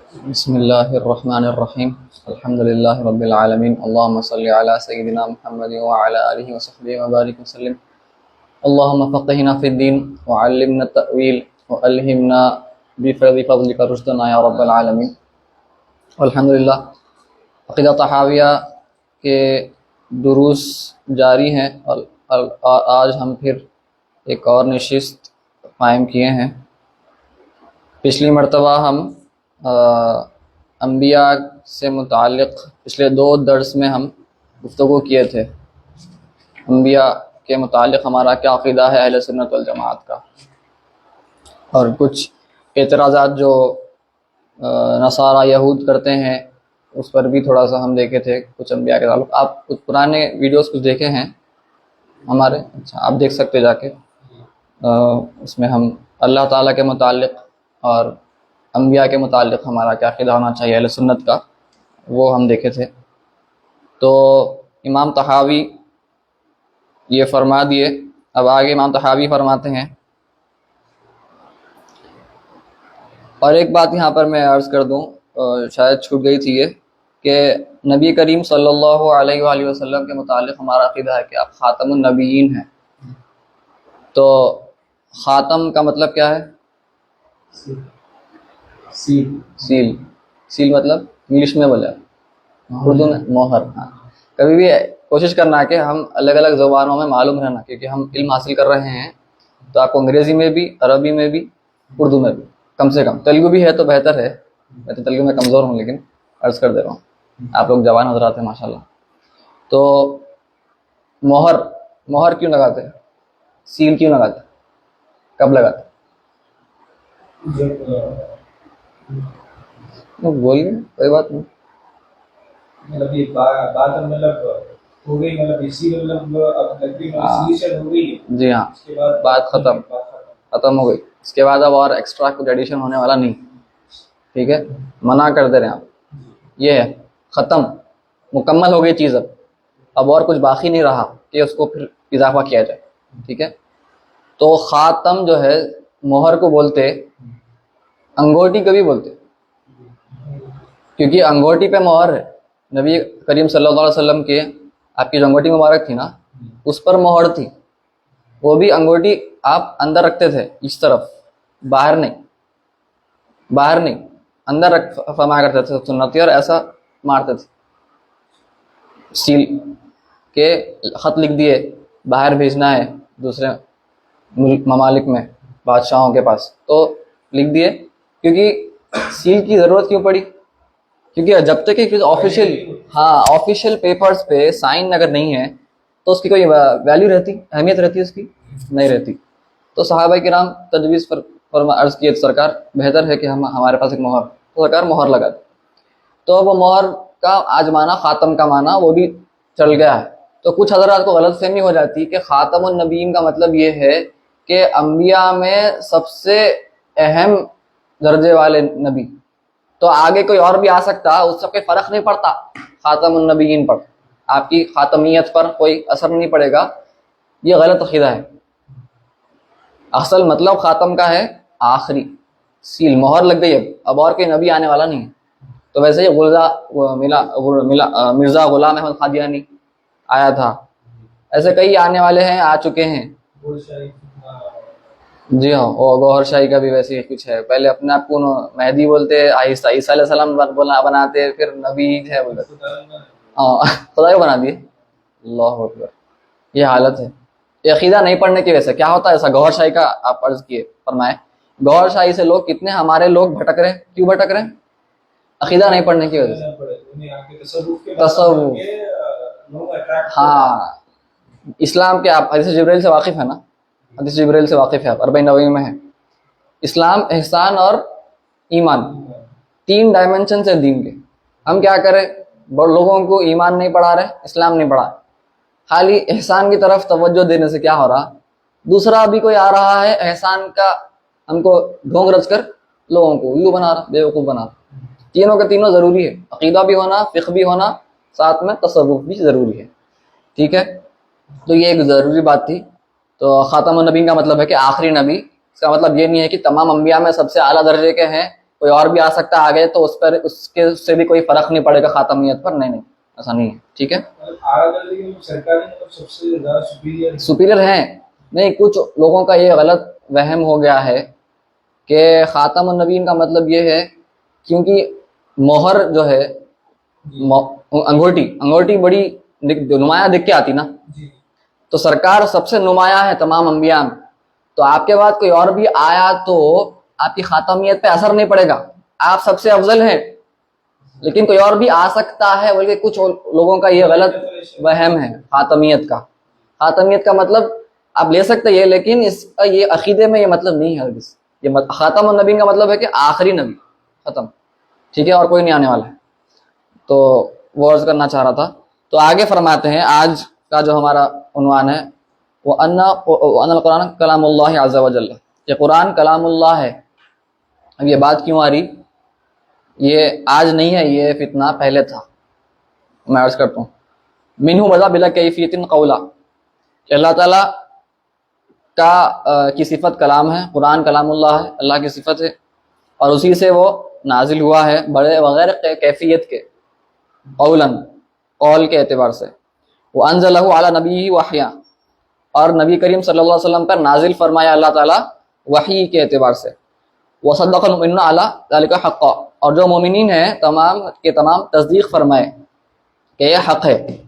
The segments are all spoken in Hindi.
बिस्मिल्लाहिर्रहमानिर्रहीम अल्हम्दुलिल्लाहि रब्बिल आलमीन अल्लाहुम्मा सल्लि अला सय्यिदिना मुहम्मदिन व अला आलिहि व सहबिहि व बारिक वसल्लिम अल्लाहुम्मा फ़क़्क़िहना फ़िद्दीन व अल्लिमना तअवील व अल्हिमना बिफ़ज़लिका रुश्दना या रब्बल आलमीन। अल्हम्दुलिल्लाह, अक़ीदा तहाविया के दुरूस जारी हैं और आज हम फिर एक और नशिस्त कायम किए हैं। पिछली मर्तबा हम अंबिया से मुताल्लिक़ पिछले 2 दर्स में हम गुफ्तगू किए थे। अंबिया के मुताल्लिक़ हमारा क्या अक़ीदा है अहले सुन्नत वल जमात का, और कुछ एतराज़ात जो नसारा यहूद करते हैं उस पर भी थोड़ा सा हम देखे थे। कुछ अंबिया के ताल्लुक़ आप कुछ पुराने वीडियोस कुछ देखे हैं हमारे, अच्छा आप देख सकते जाके। उसमें हम अल्लाह ताला के मुताल्लिक़ और अंबिया के मुताल्लिक़ हमारा क्या अक़ीदा होना चाहिए अहले सुन्नत का, वो हम देखे थे। तो इमाम तहावी ये फरमा दिए। अब आगे इमाम तहावी फरमाते हैं, और एक बात यहाँ पर मैं अर्ज़ कर दूँ, शायद छूट गई थी ये, कि नबी करीम सल्लल्लाहु अलैहि वसल्लम के मुताल्लिक़ हमारा अक़ीदा है कि आप ख़ातमुन नबीयीन हैं। तो ख़ातम का मतलब क्या है? सील मतलब इंग्लिश में बोले, उर्दू में मोहर। हाँ, कभी भी कोशिश करना कि हम अलग अलग ज़ुबानों में मालूम रहना, क्योंकि हम इल्म हासिल कर रहे हैं तो आपको अंग्रेज़ी में भी, अरबी में भी, उर्दू में भी, कम से कम तेलुगु भी है तो बेहतर है। मैं तो तेलुगु में कमज़ोर हूँ, लेकिन अर्ज़ कर दे रहा हूँ, आप लोग जवान हज़रात हैं माशाल्लाह। तो मोहर क्यों लगाते हैं, सील क्यों लगाते हैं, कब लगाते हैं? बोलिए, कोई बात नहीं। मतलब ये बात मतलब हो गई, मतलब इसी मतलब अब नकली सिलेक्शन हो गई है। जी हाँ, उसके बाद बात ख़त्म हो गई। इसके बाद अब और एक्स्ट्रा कुछ एडिशन होने वाला नहीं, ठीक है? मना कर दे रहे हैं आप, ये है ख़त्म, मुकम्मल हो गई चीज़। अब और कुछ बाकी नहीं रहा कि उसको फिर इजाफा किया जाए, ठीक है? तो ख़ातम जो है, मोहर को बोलते, अंगूठी को भी बोलते, क्योंकि अंगूठी पे मोहर है। नबी करीम सल्लल्लाहु अलैहि वसल्लम के आपकी जो अंगूठी मुबारक थी ना, उस पर मोहर थी। वो भी अंगूठी आप अंदर रखते थे, इस तरफ, बाहर नहीं, अंदर रख फरमाया करते थे सुन्नती, और ऐसा मारते थे। सील के ख़त लिख दिए, बाहर भेजना है दूसरे ममालिक में, बादशाहों के पास, तो लिख दिए। क्योंकि सील की ज़रूरत क्यों पड़ी? क्योंकि जब तक कि ऑफिशियल पेपर्स पे साइन अगर नहीं है तो उसकी कोई वैल्यू रहती, अहमियत रहती है उसकी? नहीं रहती। तो सहाबा किराम तजवीज़ पर अर्ज़ किए, सरकार बेहतर है कि हम हमारे पास एक मोहर, तो सरकार मोहर लगा दी। तो वो मोहर का आज माना, ख़ातम का माना, वो भी चल गया है। तो कुछ हज़रात को गलतफ़हमी हो जाती है कि ख़ातमुन नबीय्यीन का मतलब ये है कि अंबिया में सबसे अहम दर्जे वाले नबी, तो आगे कोई और भी आ सकता, उससे कोई फ़र्क नहीं पड़ता ख़ातमुन नबीय्यीन पर, आपकी ख़ातमियत पर कोई असर नहीं पड़ेगा। ये गलत अक़ीदा है। असल मतलब ख़ातम का है आखिरी, सील, मोहर लग गई, अब और कोई नबी आने वाला नहीं है। तो वैसे ही मिर्ज़ा ग़ुलाम अहमद क़ादियानी आया था, ऐसे कई आने वाले हैं, आ चुके हैं। जी हाँ, और गौहर शाही का भी वैसे ही कुछ है। पहले अपने आप को मेहदी बोलते, आहिस्ता ईसा अलैहिस्सलाम बनाते, फिर नबी है बोलते, हाँ खुदा को बना दिए। अल्लाहु अकबर, ये हालत है। ये अक़ीदा नहीं पढ़ने की वजह से क्या होता है ऐसा? गौहर शाही का आप अर्ज़ किए, फरमाए, गौहर शाही से लोग कितने हमारे लोग भटक रहे हैं। क्यों भटक रहे हैं? अक़ीदा नहीं पढ़ने की वजह से। तसव्वुफ़, हाँ, इस्लाम के आप हदीस जिब्रील से वाकिफ़ है ना? हदीस जिब्रील से वाकिफ़ है आप, 40 नबवी में है। इस्लाम, एहसान और ईमान, 3 डायमेंशन है दीन के। हम क्या करें, लोगों को ईमान नहीं पढ़ा रहे, इस्लाम नहीं पढ़ा, खाली एहसान की तरफ तवज्जो देने से क्या हो रहा, दूसरा भी कोई आ रहा है एहसान का हमको ढोंग रच कर लोगों को उल्लू बना रहा, बेवकूफ़ बना रहा। तीनों के तीनों ज़रूरी है, अक़ीदा भी होना, फ़िक़्ह भी होना, साथ में तसव्वुफ़ भी ज़रूरी है, ठीक है? तो ये एक ज़रूरी बात थी। तो ख़ातमुन नबीय्यीन का मतलब है कि आखिरी नबी। इसका मतलब ये नहीं है कि तमाम अंबिया में सबसे आला दर्जे के हैं कोई और भी आ सकता है आगे, तो उस पर उसके उससे भी कोई फर्क नहीं पड़ेगा खातमियत पर। नहीं नहीं, ऐसा नहीं है। ठीक है, मतलब आला दर्जे की मतलब सरकारी मतलब सबसे ज्यादा सुपीरियर सुपीरियर हैं। नहीं, कुछ लोगों का ये गलत वहम हो गया है कि खातमुन नबीन का मतलब ये है, क्योंकि मोहर जो है, अंगूठी अंगूठी बड़ी नुमाया दिख के आती ना, जी तो सरकार सबसे नुमाया है तमाम अंबिया में। तो आपके बाद कोई और भी आया तो आपकी खातमियत पे असर नहीं पड़ेगा, आप सबसे अफजल हैं। लेकिन कोई और भी आ सकता है बोल के कुछ लोगों का ये गलत वहम है खातमियत का। खातमियत का मतलब आप ले सकते हैं, लेकिन इसका ये अकीदे में ये मतलब नहीं है हरगिज़। ये खातमुन नबीन का मतलब है कि आखिरी नबी, खत्म। ठीक है, और कोई नहीं आने वाला है। तो वो अर्ज करना चाह रहा था। तो आगे फरमाते हैं, आज का जो हमारा उन्वान है वो अन्नल कुरान कलामुल्लाह अज़्ज़ा व जल्ल, ये कुरान कलामुल्लाह है। अब ये बात क्यों आ रही, ये आज नहीं है, ये फितना पहले था। मैं अर्ज करता हूँ, मिन्हु बदा बिला कैफियतिन कौला, अल्लाह ताला की सिफत कलाम है, कुरान कलामुल्लाह है, अल्लाह की सिफत है, और उसी से वो नाजिल हुआ है बड़े बगैर कैफियत के, कौलन कौल के एतबार से। वो अनज़लहु अला नबी वहया, और नबी करीम सल्लल्लाहु अलैहि वसल्लम पर नाजिल फरमाया अल्लाह ताला वही के एतबार से। वसद्दक़ल मुमिनून अला ज़ालिका हक़्क़ा, और जो मोमिनीन हैं तमाम के तमाम तस्दीक फरमाए कि यह हक़ है।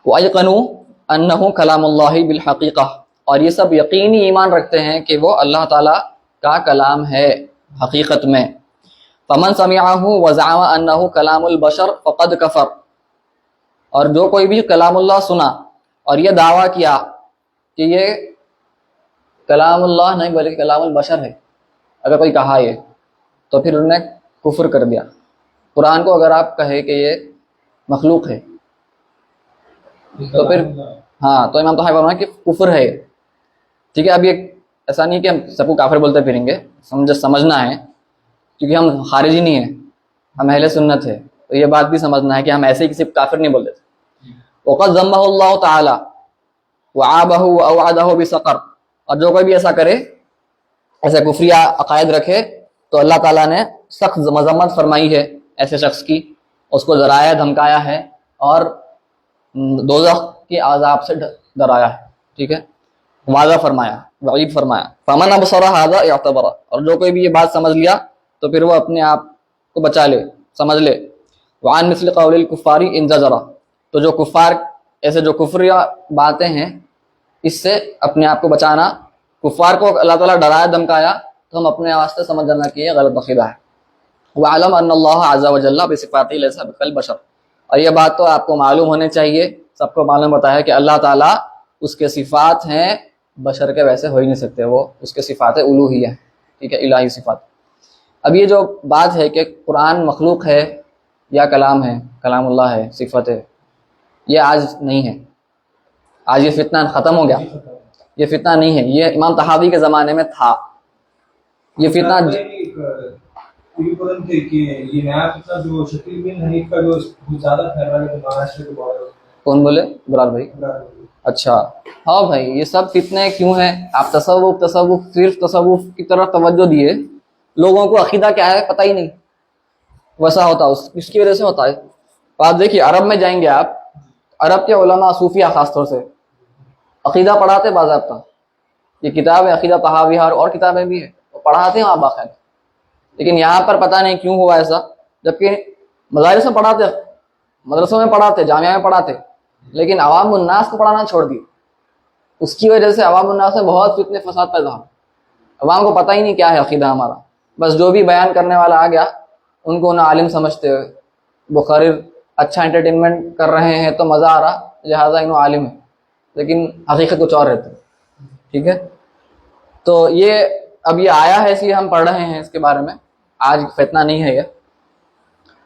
वअयक़नू अन्नहु कलामुल्लाहि बिल हक़ीक़ा, और ये सब यकीनी ईमान रखते हैं कि वो अल्लाह ताला का कलाम है हकीकत में। फमन समिअहु व ज़अम अन्नहु कलामुल बशर फ़क़द कफ़र, और जो कोई भी कलामुल्लाह सुना और ये दावा किया कि ये कलामुल्लाह नहीं बल्कि कलामुल बशर है, अगर कोई कहा ये, तो फिर उन्होंने कुफ्र कर दिया। कुरान को अगर आप कहे कि ये मखलूक है तो फिर हाँ, तो इमाम तहावी फरमाया कि कुफ्र है। ठीक है, अब ये ऐसा नहीं कि हम सबको काफिर बोलते फिरेंगे, समझना है, क्योंकि हम खारिजी नहीं है, हम अहले सुन्नत है। तो ये बात भी समझना है कि हम ऐसे ही किसी काफिर नहीं बोलते थे। वक़द ज़म्महु अल्लाहु तआला वआबहु वअवअदहु बिसक़र, और जो कोई भी ऐसा करे, ऐसे कुफरिया अकायद रखे, तो अल्लाह ताला ने सख्त मजम्मत फरमाई है ऐसे शख्स की, उसको डराया धमकाया है और दोज़ख के आज़ाब से डराया है। ठीक है, वादा फरमाया, वईद फरमाया। फमन अबसरा हाज़ा इअतबरा, और जो कोई भी ये बात समझ लिया तो फिर वो अपने आप को बचा ले, समझ ले। वान मिस्ल क़ौलिल कुफ़ारी इन ज़जरा, तो जो कुफ़ार ऐसे जो कुफरिया बातें हैं इससे अपने आप को बचाना। कुफ़ार को अल्लाह ताला डराया धमकाया तो हम अपने वास्ते समझ जाना कि ये गलत अक़ीदा है। वअलम अन्नल्लाह अज़्ज़ा व जल्ला बिसिफ़ातिही लैसा बिकल बशर, और ये बात तो आपको मालूम होनी चाहिए, सबको मालूम होता है कि अल्लाह ताला उसके सिफ़ात हैं बशर के वैसे हो ही नहीं सकते, वो उसके सिफ़ात उलूहिय्या है। ठीक है, इलाही सिफ़ात। अब ये जो बात है कि कुरान मखलूक है या कलाम है, कलामुल्लाह है, सिफ़त है, ये आज नहीं है। आज ये फितना ख़त्म हो गया, ये फितना नहीं है, ये इमाम तहावी के ज़माने में था। ये फितना थे कि ये नया फितना जो शकील बिन हनीफ का जो ज़्यादा फैल रहा है महाराष्ट्र के बॉर्डर। कौन बोले? बुरार भाई। अच्छा, हाँ भाई, ये सब फितने क्यों हैं? आप तसव्वुफ सिर्फ तसव्वुफ की तरफ तवज्जो दिए, लोगों को अकीदा क्या है पता ही नहीं। वैसा होता है इसकी वजह से होता है। तो आप देखिए, अरब में जाएंगे आप, अरब के उलमा सूफिया खासतौर से अकीदा पढ़ाते बाज़ाब्ता। ये किताब है अकीदा तहावी और किताबें भी है, वो पढ़ाते हैं वहाँ बाकायदा। लेकिन यहाँ पर पता नहीं क्यों हुआ ऐसा, जबकि मदारिस में पढ़ाते, मदरसों में पढ़ाते, जामिया में पढ़ाते, लेकिन अवाम उन्नास को पढ़ाना छोड़ दिए। उसकी वजह से अवाम उन्नास में बहुत फितने फसाद पैदा हो। अवाम को पता ही नहीं क्या है अकीदा हमारा, बस जो भी बयान करने वाला आ गया उनको ना आलिम समझते हुए, बुखारी अच्छा एंटरटेनमेंट कर रहे हैं तो मज़ा आ रहा, लिहाजा इन्हों आलिम है, लेकिन हकीकत कुछ और रहती है। ठीक है, तो ये अब ये आया है इसलिए हम पढ़ रहे हैं इसके बारे में। आज फितना नहीं है ये,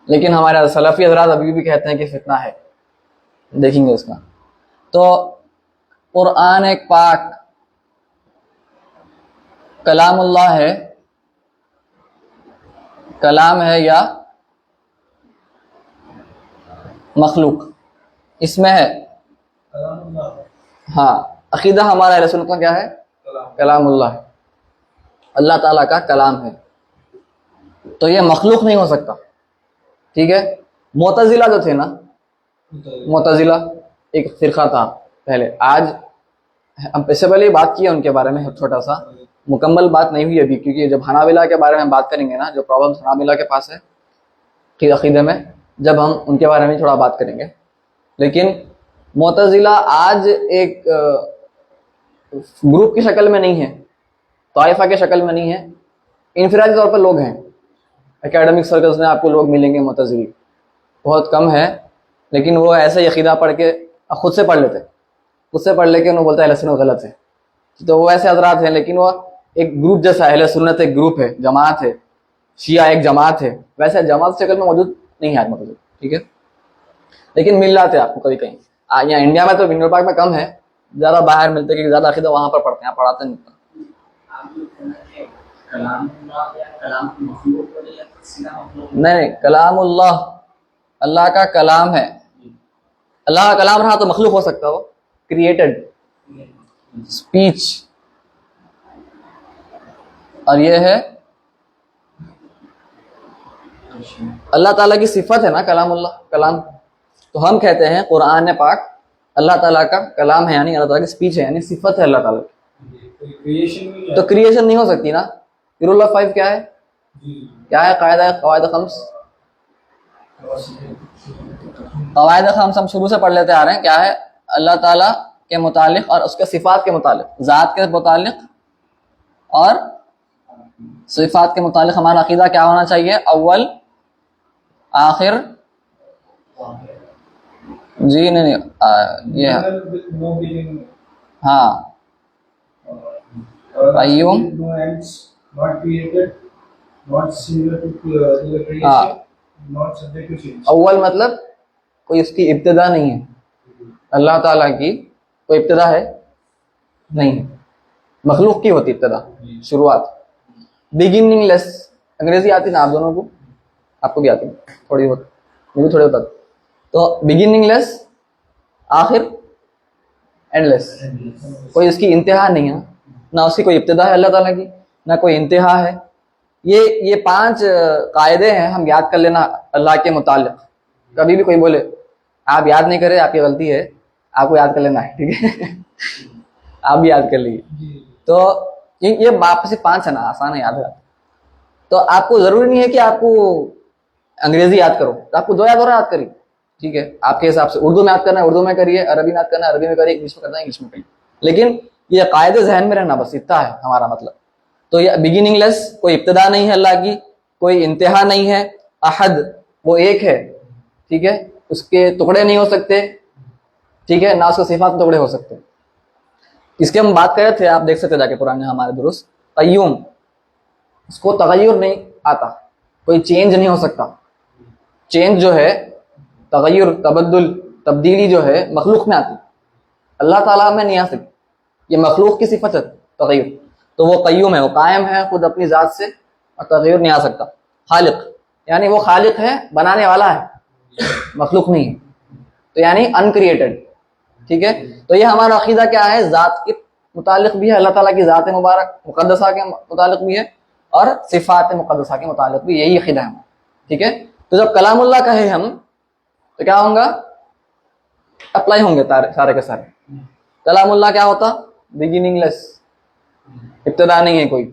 लेकिन हमारे सलफ़ी हज़रात अभी भी कहते हैं कि फितना है। देखेंगे उसका। तो कुरान एक पाक कलामुल्लाह है, कलाम है या मखलूक, इसमें है। हाँ, अकीदा हमारा अहले सुन्नत का क्या है? कलामुल्लाह है, अल्लाह ताला का कलाम है। तो ये मखलूक नहीं हो सकता, ठीक है। मोतजिला जो थे ना, मोतजिला एक फिरका था पहले, आज हम इससे पहले ही बात की है उनके बारे में, छोटा सा, मुकम्मल बात नहीं हुई अभी, क्योंकि जब हनाबिला के बारे में बात करेंगे ना, जो प्रॉब्लम्स हनाबिला के पास है कि अकीदे में, जब हम उनके बारे में थोड़ा बात करेंगे। लेकिन मोतजिला आज एक ग्रुप की शक्ल में नहीं है, ताइफा की शक्ल में नहीं है, इनफरादी तौर पर लोग हैं। एकेडमिक सर्कल्स में आपको लोग मिलेंगे मोतजिली, बहुत कम है, लेकिन वो ऐसे ही अकीदा पढ़ के खुद से पढ़ लेते, खुद से पढ़ लेके उन्होंने बोलता है अहले सुन्नत गलत है। तो वो ऐसे हजरात हैं, लेकिन वो एक ग्रुप जैसा, अहले सुन्नत एक ग्रुप है, जमात है, शिया एक जमात है, वैसे जमात शक्ल में मौजूद नहीं है मतलब, ठीक है। लेकिन मिल जाते हैं आपको कभी कहीं, यहाँ इंडिया में तो विंडो पार्क में कम है, ज़्यादा बाहर मिलते, क्योंकि ज़्यादा अकीदा वहाँ पर पढ़ते हैं, पढ़ाते नहीं। नहीं, कलामुल्लाह अल्लाह का कलाम है। अल्लाह का कलाम रहा तो मखलूक हो सकता हो, क्रिएटेड स्पीच, और ये है अल्लाह ताला की सिफत है ना कलामुल्लाह, कलाम। तो हम कहते हैं कुरान पाक अल्लाह ताला का कलाम है, यानी अल्लाह ताला की स्पीच है, यानी सिफत है अल्लाह ताला की। तो क्रिएशन नहीं हो सकती ना। रूल ऑफ 5 क्या है, क्या है कायदा, कवायद खम्स, कवायद खम्स हम शुरू से पढ़ लेते आ रहे हैं। क्या है, अल्लाह ताला के मुतालिक और उसके सिफात के मुतालिक, ज़ात के मुतालिक और सिफात के मुतालिक हमारा अकीदा क्या होना चाहिए, अव्वल आखिर, जी नहीं ये हाँ, कय्यूम, हाँ, अव्वल मतलब कोई इसकी इब्तिदा नहीं है, अल्लाह ताला की कोई इब्तिदा है नहीं है, मखलूक की होती इब्तिदा, शुरुआत। बिगिनिंगलेस, अंग्रेजी आती ना आप दोनों को, आपको भी आती है थोड़ी बहुत, मुझे थोड़ी बहुत। तो बिगिनिंगलेस, आखिर, एंडलेस, कोई इसकी इंतहा नहीं है, ना उसकी कोई इब्तिदा है अल्लाह ताला की, ना कोई इंतहा है। ये 5 कायदे हैं, हम याद कर लेना अल्लाह के मुतालिक। कभी भी कोई बोले आप याद नहीं करे, आपकी गलती है, आपको याद कर लेना है, ठीक है। आप भी याद कर लीजिए। तो ये वापस 5 है ना, आसान है याद है। तो आपको जरूरी नहीं है कि आपको अंग्रेजी याद करो, तो आपको 2 याद हो रहा है, याद करिए, ठीक है, आपके हिसाब से। उर्दू में याद करना है उर्दू में करिए, अरबी में याद करना है अरबी में करिए, इंग्लिश में करना है इंग्लिश में करिए, लेकिन ये कायदे जहन में रहना, बस इतना है हमारा मतलब। तो ये बिगिनिंगलेस, कोई इब्तिदा नहीं है अल्लाह की, कोई इंतहा नहीं है। अहद, वो एक है, ठीक है, उसके टुकड़े नहीं हो सकते, ठीक है, ना उसके सिफात के टुकड़े हो सकते। इसके हम बात कर रहे थे, आप देख सकते जाके पुराने हमारे दुरुस्त। कय्यूम, उसको तगय्युर नहीं आता, कोई चेंज नहीं हो सकता। चेंज जो है, तगय्युर, तबद्दुल, तब्दीली जो है मखलूक में आती, अल्लाह ताला में नहीं आ सकती, ये मखलूक की सिफत है तगय्युर। तो वो कय्यूम है, वो कायम है खुद अपनी ज़ात से, और तगय्युर नहीं आ सकता। खालिक, यानी वो खालिक है, बनाने वाला है, मखलूक नहीं है, तो यानी अनक्रिएटेड, ठीक है। तो ये हमारा अकीदा क्या है, ज़ात के मुतालिक भी है, अल्लाह ताला की ज़ात मुबारक मुक़द्दसा के मुतालिक भी है, और सिफ़ात मुक़द्दसा के मुतालिक भी, यही अकीदा है, ठीक है। तो जब कलामुल्लाह कहे हम, तो क्या होगा, अप्लाई होंगे सारे के सारे। कलामुल्लाह क्या होता, बिगिनिंगलेस, इब्तिदा नहीं है कोई,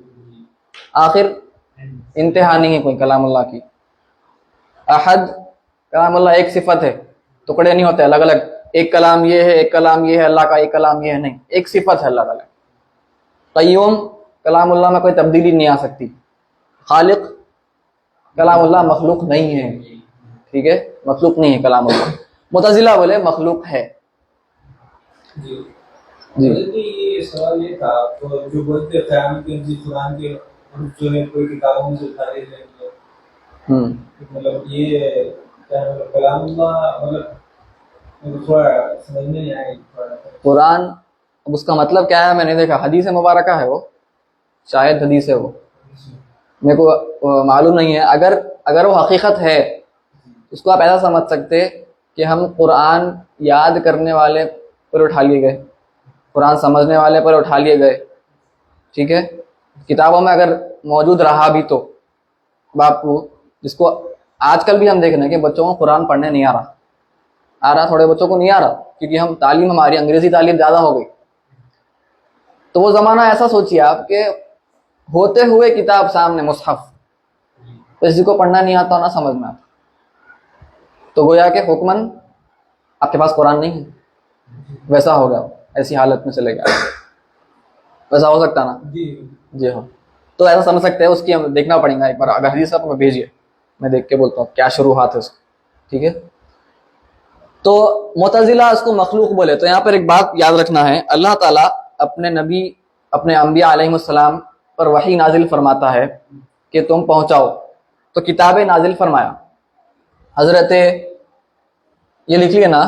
आखिर, इंतहा नहीं है कोई कलामुल्लाह की। अहद, कलामुल्लाह एक सिफत है, टुकड़े नहीं होते अलग अलग, एक कलाम ये है, एक कलाम ये है, अल्लाह का एक कलाम ये है, नहीं, एक सिफत है अल्लाह ताला। कय्यूम, कलामुल्लाह में कोई तब्दीली नहीं आ सकती। खालिक, कलामुल्लाह मखलूक नहीं है, ठीक है, मखलूक नहीं है कलामुल्लाह। मुतज़िला बोले मखलूक है। जी जी, ये सवाल ये था, तो जो बोलते हैं क़यामत के दिन कुरान के जो है कोई किताबों में से उठा ले लेंगे, मतलब ये क्या मतलब कलामुल्लाह, मतलब थोड़ा समझ में नहीं आया थोड़ा। कुरान, अब उसका मतलब क्या है मैंने देखा, हदीस मुबारक है वो, शायद हदीस है वो, मेरे को मालूम नहीं है। अगर वो हकीकत है, उसको आप ऐसा समझ सकते कि हम कुरान याद करने वाले पर उठा लिए गए, कुरान समझने वाले पर उठा लिए गए, ठीक है। किताबों में अगर मौजूद रहा भी तो बाप को, जिसको आजकल भी हम देख रहे हैं कि बच्चों को कुरान पढ़ने नहीं आ रहा, थोड़े बच्चों को नहीं आ रहा, क्योंकि हम तालीम, हमारी अंग्रेजी तालीम ज़्यादा हो गई। तो वो ज़माना ऐसा सोचिए आप कि होते हुए किताब सामने मुसहफ, तो किसी को पढ़ना नहीं आता, ना समझ में आता, तो गोया के हुक्मन आपके पास कुरान नहीं है, वैसा हो गया, ऐसी हालत में चले गया। वैसा हो सकता ना? जी हाँ। तो ऐसा समझ सकते हैं, उसकी हम देखना पड़ेगा एक बार, अगर हदीस आप हमें भेजिए, मैं देख के बोलता हूँ क्या शुरुआत है उसकी, ठीक है। तो मुतज़िला इसको मखलूक बोले। तो यहाँ पर एक बात याद रखना है, अल्लाह ताला अपने नबी, अपने अंबिया अलैहिस्सलाम पर वही नाजिल फरमाता है कि तुम पहुंचाओ, तो किताबें नाजिल फरमाया। हजरत, ये लिख लिए ना,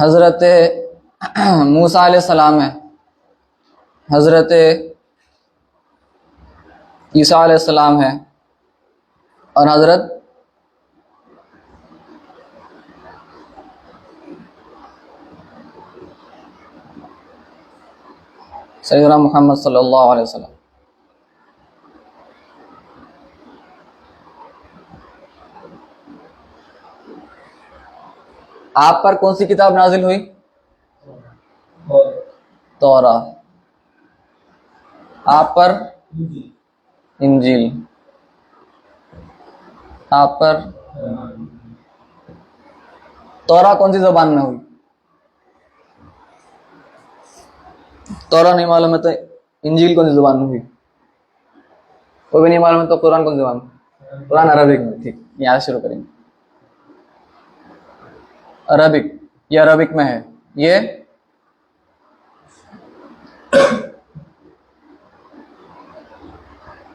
हजरत मूसा अलैहिस्सलाम है, हजरत ईसा अलैहिस्सलाम है, और हजरत सैयदना मुहम्मद सल्लल्लाहु अलैहि वसल्लम। आप पर कौन सी किताब नाजिल हुई? तौरा। आप पर इंजील। आप पर तौरा कौन सी जबान में हुई? तौरा नहीं मालूम है तो इंजील कौन सी जबान में हुई? वो भी नहीं मालूम है तो कुरान कौन सी जबान में? कुरान अरबिक में। ठीक, यहाँ से शुरू करेंगे। अरबिक, ये अरबिक में है, ये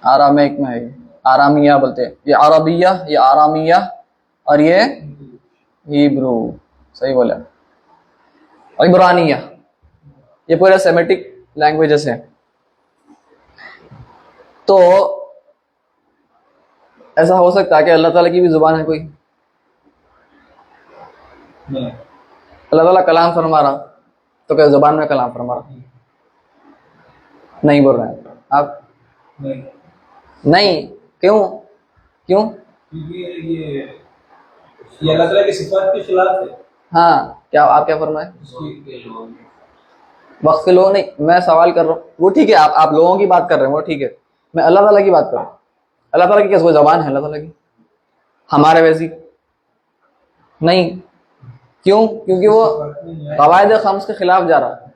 आरामिक में है, आरामिया बोलते हैं, ये अरबिया, ये आरामिया, और ये हिब्रू, सही बोला, और इब्रानिया, ये पूरे सेमेटिक लैंग्वेजेस हैं। तो ऐसा हो सकता है कि अल्लाह ताला की भी जुबान है कोई? अल्लाह ताला कलाम फरमा रहा, तो क्या जुबान में कलाम फरमा रहा? नहीं बोल रहे हैं आप? नहीं। क्यों? क्यों? क्योंकि ये अल्लाह ताला की सिफात के खिलाफ है। हाँ, क्या आप क्या फरमाए? वक्त के लोग नहीं, मैं सवाल कर रहा हूँ, वो ठीक है, आप लोगों की बात कर रहे हैं, वो ठीक है, मैं अल्लाह ताला की बात कर रहा हूँ। अल्लाह ताला की क्या कोई जबान है अल्लाह ताला की? हमारे वैसी नहीं। क्यों? क्योंकि वो कवायद खम्स के खिलाफ जा रहा है,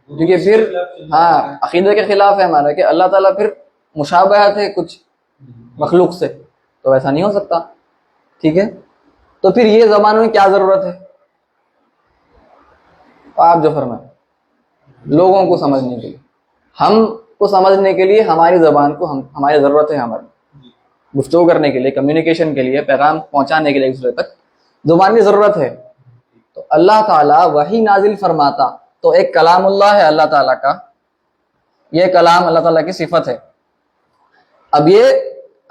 क्योंकि फिर हाँ अकीदे के खिलाफ है हमारा कि अल्लाह ताला फिर मुशाबहत है कुछ मखलूक से, तो वैसा नहीं हो सकता, ठीक है। तो फिर ये जबान में क्या जरूरत है? आप जो फरमाए, लोगों को समझने के लिए, हमको समझने के लिए हमारी जबान को हमारी जरूरत है, हमारी गुफ्तगू करने के लिए, कम्युनिकेशन के लिए, पैगाम पहुंचाने के लिए एक दूसरे तक जुबान की जरूरत है। तो अल्लाह ताला वही नाजिल फरमाता, तो एक कलामुल्लाह है अल्लाह ताला का, ये कलाम अल्लाह ताला की सिफत है। अब ये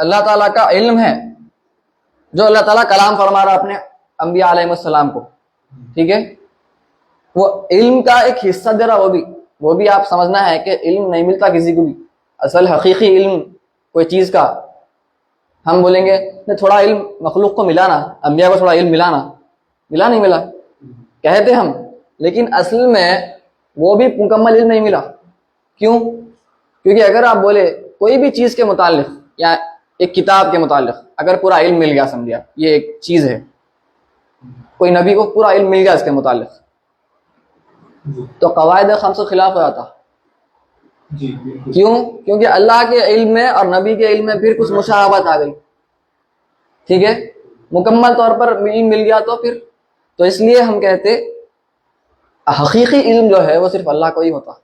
अल्लाह ताला का इल्म है, जो अल्लाह ताला कलाम फरमा रहा अपने अंबिया अलैहिस्सलाम को, ठीक है, वो इल्म का एक हिस्सा दे रहा, वो भी आप समझना है कि इल्म नहीं मिलता किसी को भी, असल हकीकी इल्म कोई चीज का। हम बोलेंगे थोड़ा इल्म मखलूक को मिला ना, अंबिया को थोड़ा इल्म मिला ना, मिला नहीं मिला कहते हम, लेकिन असल में वो भी मुकम्मल इल्म नहीं मिला। क्यों? क्योंकि अगर आप बोले कोई भी चीज के मुतालिक या एक किताब के मुतालिक अगर पूरा इल्म मिल गया, समझिए ये एक चीज है, कोई नबी को पूरा इल्म मिल गया इसके मुतालिक, तो कवायद खम्स के खिलाफ हो जाता। क्यों? क्योंकि अल्लाह के इल्म में और नबी के इल्म में फिर कुछ मुशाबहत आ गई, ठीक है, मुकम्मल तौर पर इल्म मिल गया तो फिर, तो इसलिए हम कहते हकीकी इल्म जो है वो सिर्फ अल्लाह को ही होता।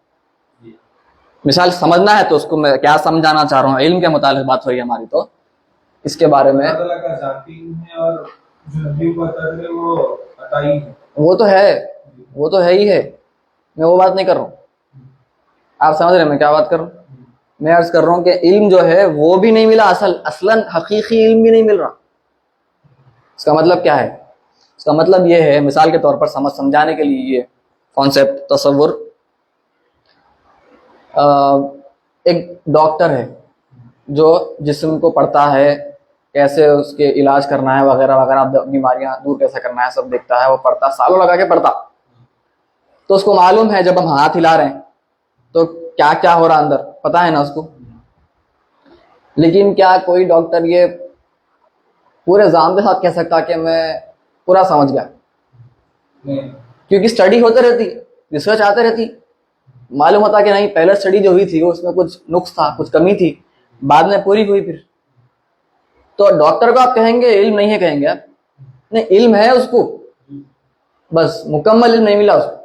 मिसाल समझना है तो उसको मैं क्या समझाना चाह रहा हूँ, इल्म के मुतालिक बात हो रही है हमारी, तो इसके बारे में वो तो है ही है, मैं वो बात नहीं कर रहा हूँ, आप समझ रहे हैं मैं क्या बात कर रहा हूँ? मैं अर्ज कर रहा हूँ कि इल्म जो है वो भी नहीं मिला, असलन हकीकी इल्म भी नहीं मिल रहा। इसका मतलब क्या है? इसका मतलब ये है, मिसाल के तौर पर समझाने के लिए ये कॉन्सेप्ट तसव्वुर, एक डॉक्टर है, जो जिस्म को पढ़ता है, कैसे उसके इलाज करना है वगैरह वगैरह, बीमारियां दूर कैसे करना है, सब देखता है, वो पढ़ता, सालों लगा के पढ़ता। तो उसको मालूम है जब हम हाथ हिला रहे हैं तो क्या क्या हो रहा अंदर, पता है ना उसको। लेकिन क्या कोई डॉक्टर ये पूरे जाम के साथ कह सकता कि मैं पूरा समझ गया? नहीं। क्योंकि स्टडी होते रहती, रिसर्च आते रहती, मालूम होता कि नहीं पहले स्टडी जो हुई थी उसमें कुछ नुक्स था, कुछ कमी थी, बाद में पूरी हुई फिर। तो डॉक्टर को आप कहेंगे इल्म नहीं है, कहेंगे आप नहीं, इल्म है उसको, बस मुकम्मल इल्म नहीं मिला उसको।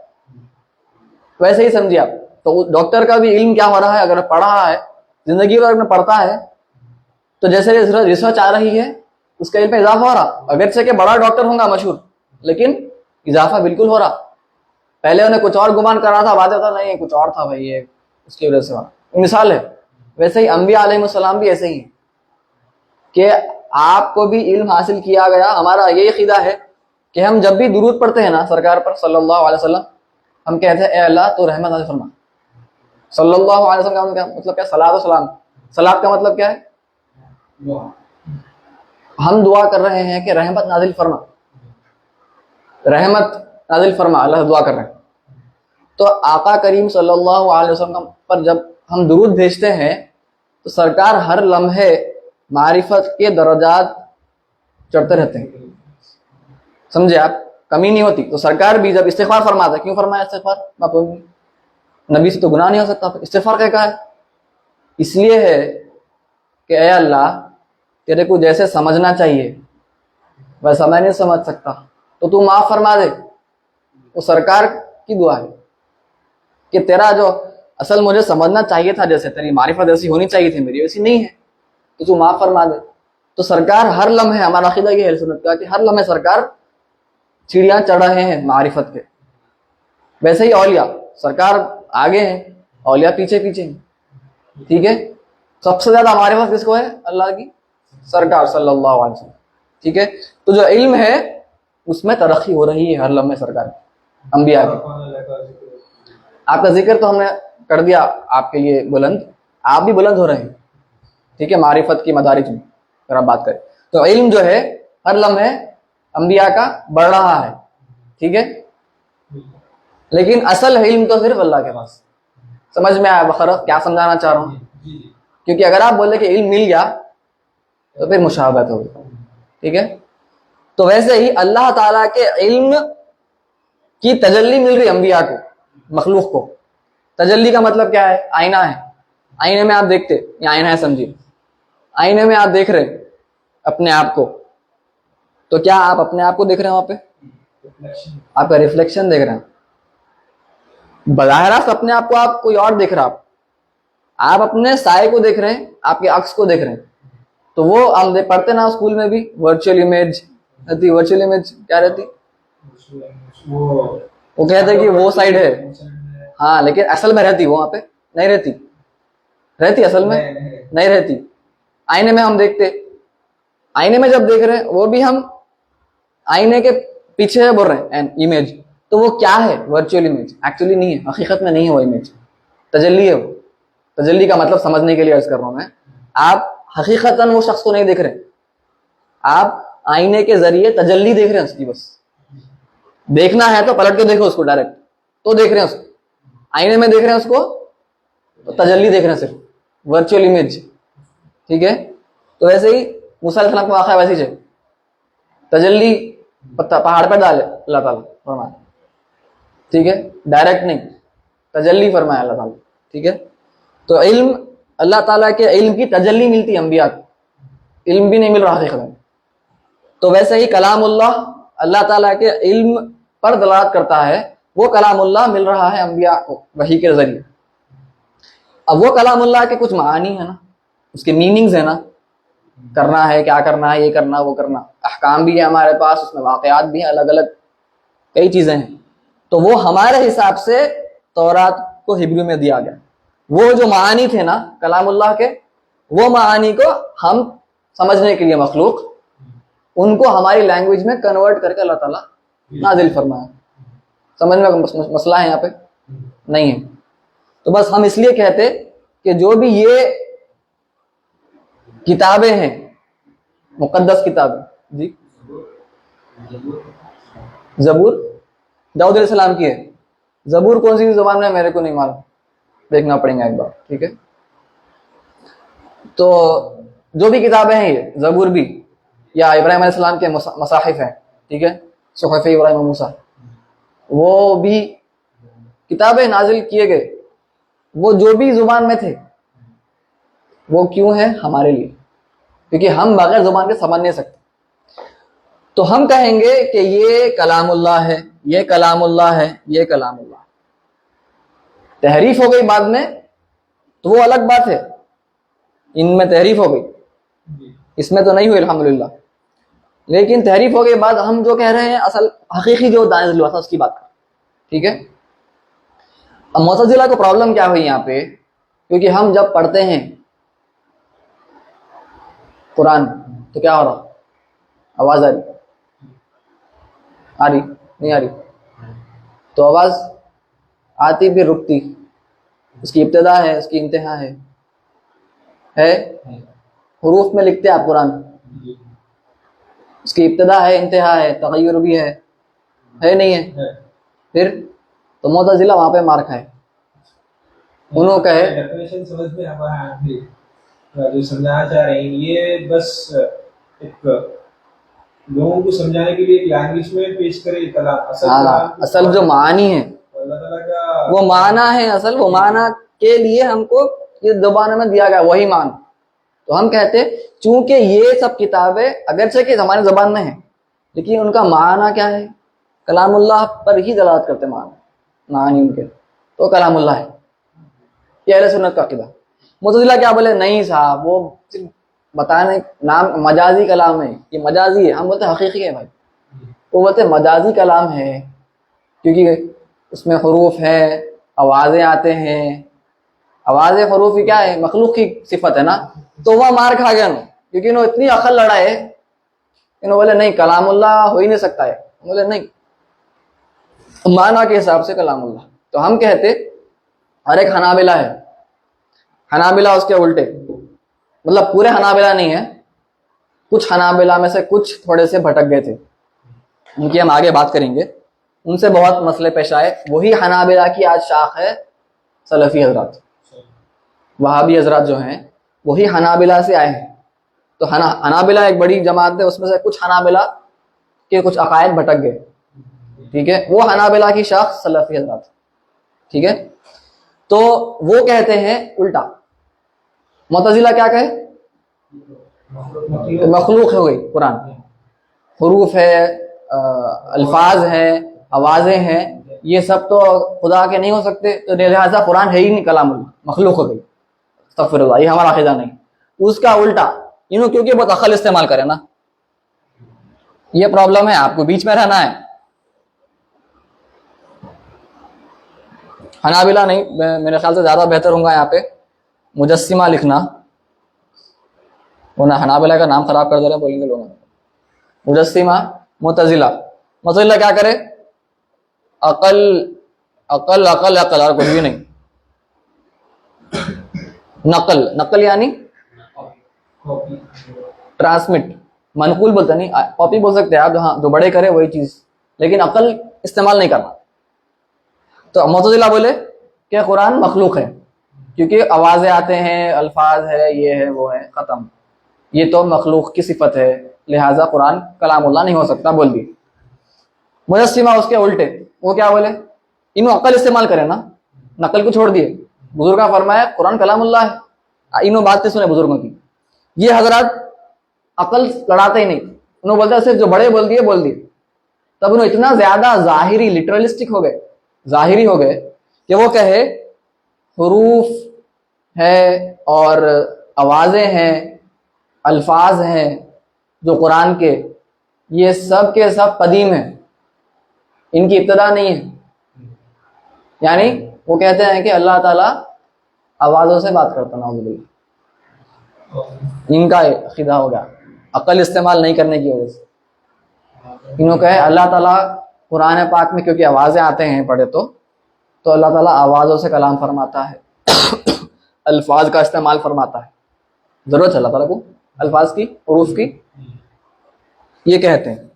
वैसे ही समझिए आप, तो डॉक्टर का भी इल्म क्या हो रहा है, अगर पढ़ रहा है, जिंदगी भर में पढ़ता है, तो जैसे रिसर्च आ रही है उसका इल्म में इजाफा हो रहा। अगरचे के बड़ा डॉक्टर होगा मशहूर, लेकिन इजाफा बिल्कुल हो रहा। पहले उन्हें कुछ और गुमान कर रहा था, बाद में था नहीं कुछ और था भाई, ये उसकी वजह से हुआ। मिसाल है। वैसे ही अंबिया अलैहिस्सलाम भी ऐसे ही है कि आपको भी इल्म हासिल किया गया। हमारा ये अकीदा है कि हम जब भी दुरूद पढ़ते हैं ना सरकार पर सल्लल्लाहु अलैहि वसल्लम, हम कहते हैं ए अल्लाह तो रहमत नाज़िल फरमा। सल्लल्लाहु अलैहि वसल्लम का मतलब क्या? सलात व सलाम। सलात का मतलब क्या है? हम दुआ कर रहे हैं कि रहमत नाजिल फरमा, रहमत नाजिल फरमा, अल्लाह दुआ कर रहे हैं। तो आका करीम सल्लल्लाहु अलैहि वसल्लम पर जब हम दुरूद भेजते हैं तो सरकार हर लम्हे मारिफत के दर्जात चढ़ते रहते हैं, समझे आप, कमी नहीं होती। तो सरकार भी जब इस्तिग़फ़ार फरमाता है, क्यों फरमाया इस्तिग़फ़ार? नबी से तो गुनाह नहीं हो सकता, इस्तिग़फ़ार क्या कहा है? इसलिए है कि ए अल्लाह तेरे को जैसे समझना चाहिए वैसा मैं नहीं समझ सकता, तो तू माफ़ फरमा दे। वो सरकार की दुआ है कि तेरा जो असल मुझे समझना चाहिए था, जैसे तेरी मारिफत ऐसी होनी चाहिए थी, मेरी वैसी नहीं है, तो तू माफ़ फरमा दे। तो सरकार हर लम्हे, हमारा अक़ीदा ये है सुन्नत का, कि हर लम्हे सरकार सीढ़ियाँ चढ़ रहे हैं मारिफत के। वैसे ही औलिया, सरकार आगे हैं, औलिया पीछे पीछे हैं, ठीक है। सबसे ज्यादा मारिफत किसको है? अल्लाह की सरकार सल्लल्लाहु अलैहि वसल्लम, ठीक है। तो जो इल्म है उसमें तरक्की हो रही है हर लम्हे सरकार अंबिया की। आपका जिक्र तो हमने कर दिया आपके लिए बुलंद, आप भी बुलंद हो रहे हैं, ठीक है, मारिफत की मदारिज में अगर आप बात करें तो इल्म जो है हर लम्हे अंबिया का बढ़ रहा है, ठीक है। लेकिन असल इल्म तो सिर्फ अल्लाह के पास। समझ में आया बखर क्या समझाना चाह रहा हूँ? क्योंकि अगर आप बोले कि इल्म मिल गया तो फिर मुशाबहत होगी, ठीक है। तो वैसे ही अल्लाह ताला के इल्म की तजल्ली मिल रही अंबिया को, मखलूक को। तजल्ली का मतलब क्या है? आईना है, आईने में आप देखते, ये आईना है समझिए, आईने में आप देख रहे अपने आप को, तो क्या आप अपने आप को देख रहे हैं? वहां पे आपका रिफ्लेक्शन देख रहे हैं। बज़ाहिरा अपने आप को आप कोई और देख रहा, आप अपने साये को देख रहे हैं, आपके अक्स को देख रहे हैं। तो वो हम पढ़ते ना स्कूल में भी, वर्चुअल इमेज रहती। वर्चुअल इमेज क्या रहती? वो कहते हैं कि वो साइड है, हाँ, लेकिन असल में रहती वहां पे नहीं रहती, रहती असल में नहीं रहती। आईने में हम देखते, आईने में जब देख रहे हैं वो भी हम आईने के पीछे है बोल रहे हैं इमेज, तो वो क्या है? वर्चुअल इमेज, एक्चुअली नहीं है, हकीकत में नहीं है वो इमेज, तजल्ली है वो। तजल्ली का मतलब समझने के लिए अर्ज कर रहा हूं मैं, आप हकीकतन वो शख्स को नहीं देख रहे, आप आईने के जरिए तजल्ली देख रहे हैं उसकी। बस देखना है तो पलट के देखो उसको डायरेक्ट, तो देख रहे हैं उसको। आईने में देख रहे हैं उसको तो तजल्ली देख रहे हैं, सिर्फ वर्चुअल इमेज, ठीक है। तो वैसे ही मूसा अलैहिस्सलाम का वाक़या वैसे ही है, तजल्ली पहाड़ पर डाले अल्लाह ताला फरमाया, ठीक है, डायरेक्ट नहीं, तजल्ली फरमाया अल्लाह ताला, ठीक है। तो इल्म, अल्लाह ताला के इल्म की तजल्ली मिलती है अंबिया को, इल्म भी नहीं मिल रहा हकीकत। तो वैसे ही कलामुल्लाह अल्लाह ताला के इल्म पर दलालत करता है, वो कलामुल्लाह मिल रहा है अंबिया को वही के जरिए। अब वो कलामुल्लाह के कुछ मानी है ना, उसके मीनिंग्स है ना, करना है, क्या करना है, ये करना, वो करना, अहकाम भी है हमारे पास, उसमें वाक़यात भी हैं, अलग अलग कई चीजें हैं। तो वो हमारे हिसाब से तौरात को हिब्रू में दिया गया। वो जो मानी थे ना कलामुल्लाह के, वो मानी को हम समझने के लिए मखलूक उनको हमारी लैंग्वेज में कन्वर्ट करके अल्लाह ताला नाजिल फरमाया। समझ में मसला है यहाँ पे? नहीं है। तो बस हम इसलिए कहते कि जो भी ये किताबें हैं, मुकद्दस किताबें जी। जबूर दाऊद अलैहिस्सलाम की है। जबूर कौन सी जुबान में है मेरे को नहीं मालूम, देखना पड़ेगा एक बार, ठीक है। तो जो भी किताबें हैं ये, जबूर भी या इब्राहिम अलैहिस्सलाम के मसाहिफ हैं, ठीक है, सुहफ़ इब्राहिम व मूसा, वो भी किताबें नाजिल किए गए, वो जो भी जुबान में थे, वो क्यों है हमारे लिए, क्योंकि हम बगैर जुबान के समझ नहीं सकते। तो हम कहेंगे कि ये कलामुल्लाह है, ये कलामुल्लाह है, ये कलामुल्लाह। तहरीफ हो गई बाद में तो वो अलग बात है, इनमें तहरीफ हो गई, इसमें तो नहीं हुई अल्हम्दुलिल्लाह, लेकिन तहरीफ हो गई बाद हम जो कह रहे हैं असल हकीकी जो नाज़िल हुआ था उसकी बात कर, ठीक है। अब मुअतज़िला को प्रॉब्लम क्या हुई यहाँ पे, क्योंकि हम जब पढ़ते हैं कुरान तो क्या हो रहा, आवाज आ रही नहीं आ रही, तो आवाज आती भी रुकती, उसकी इब्तिदा है, उसकी इंतहा है हुरूफ में लिखते हैं आप कुरान, उसकी इब्तिदा है, इंतहा है, तगय्युर भी है नहीं है। फिर तो मुअतज़िला वहां पे मार खाए, उन्होंने कहे डेफिनेशन समझ में जो समझाना चाह रहे हैं ये बस एक लोगों को समझाने के लिए एक लैंग्वेज में पेश करे कलाम, असल जो मानी है वो माना है, असल वो माना के लिए हमको ये ज़बान में दिया गया वही मान। तो हम कहते चूंकि ये सब किताबें अगरचे कि हमारे ज़बान में है, लेकिन उनका माना क्या है, कलामुल्लाह पर ही दलालत करते मानी उनके, तो कलामुल्लाह है, ये अहले सुन्नत का अक़ीदा। मुअतज़िला क्या बोले, नहीं साहब वो सिर्फ बताने नाम मजाजी कलाम है, ये मजाजी है, हम बोलते हकीकी है भाई, वो बोलते मजाजी कलाम है क्योंकि उसमें हुरूफ है, आवाज़ें आते हैं, आवाज़ें हुरूफ क्या है, मखलूक की सिफत है ना, तो वह मार खा गया क्योंकि इन्होंने इतनी अकल लड़ाए, इन्होंने बोले नहीं कलामुल्लाह हो ही नहीं सकता है, बोले नहीं माना के हिसाब से कलामुल्लाह। तो हम कहते और एक हनाबिला है, हनाबिला उसके उल्टे, मतलब पूरे हनाबिला नहीं है, कुछ हनाबिला में से कुछ थोड़े से भटक गए थे, उनकी हम आगे बात करेंगे, उनसे बहुत मसले पेश आए। वही हनाबिला की आज शाख है सलफ़ी हजरात, वहाबी हजरात जो हैं वही हनाबिला से आए हैं। तो हनाबिला एक बड़ी जमात है, उसमें से कुछ हनाबिला के कुछ अकायद भटक गए, ठीक है, वो हनाबिला की शाख सलफ़ी हजरात, ठीक है। तो वो कहते हैं उल्टा, मुअतज़िला क्या कहे, मखलूक हो गई कुरान, हुरूफ है, अल्फाज है, आवाज़ें हैं, ये सब तो खुदा के नहीं हो सकते, तो लिहाजा कुरान है ही नहीं, कलामुल्लाह, मखलूक हो गई, अस्तग़फिरुल्लाह, ये हमारा अक़ीदा नहीं। उसका उल्टा इन्हों क्योंकि बहुत अकल इस्तेमाल करे ना, ये प्रॉब्लम है, आपको बीच में रहना है। हनाबिला नहीं, मेरे ख्याल से ज़्यादा बेहतर होगा यहाँ पे मुजस्सिमा लिखना, वो ना हनाबिला का नाम खराब कर दे रहे हैं बोलेंगे लोग, मुजस्सिमा, मुअतज़िला। मुअतज़िला क्या करे, अकल अकल अकल अकल और कुछ भी नहीं, नकल, नकल यानी ट्रांसमिट, मनकूल बोलते नहीं, कॉपी बोल सकते हैं आप, हाँ जो बड़े करे वही चीज, लेकिन अकल इस्तेमाल नहीं करना। तो मुअतज़िला बोले कि कुरान मखलूक है क्योंकि आवाज़ें आते हैं, अल्फाज है, ये है वो है, ख़त्म, ये तो मखलूक की सिफत है, लिहाजा कुरान कलामुल्लाह नहीं हो सकता, बोल दी। मुजस्सिमा उसके उल्टे, वो क्या बोले, इन्हों अकल इस्तेमाल करे ना, नकल को छोड़ दिए, बुजुर्ग का फरमाया कुरान कलामुल्लाह है, इन्हों बात नहीं सुने बुजुर्गों की। ये हजरत अकल लड़ाते ही नहीं, उन्होंने बोलते सिर्फ जो बड़े बोल दिए, तब उन्होंने इतना ज्यादा जाहिरी लिटरलिस्टिक हो गए, जाहिरी हो गए कि वो कहे हुरूफ है और आवाज़ें हैं, अल्फाज हैं जो कुरान के, ये सब के सब कदीम हैं, इनकी इब्तिदा नहीं है। यानी वो कहते हैं कि अल्लाह ताला आवाज़ों से बात करता, नाउज़ुबिल्लाह, इनका अक़ीदा हो गया अकल इस्तेमाल नहीं करने की वजह से। इन्होंने कहे अल्लाह ताला कुरान पाक में क्योंकि आवाज़ें आते हैं पढ़े तो अल्लाह ताला आवाज़ों से कलाम फरमाता है, अल्फाज का इस्तेमाल फरमाता है, ज़रूरत है अल्लाह ताला को अल्फाज की, हरूफ की, ये कहते हैं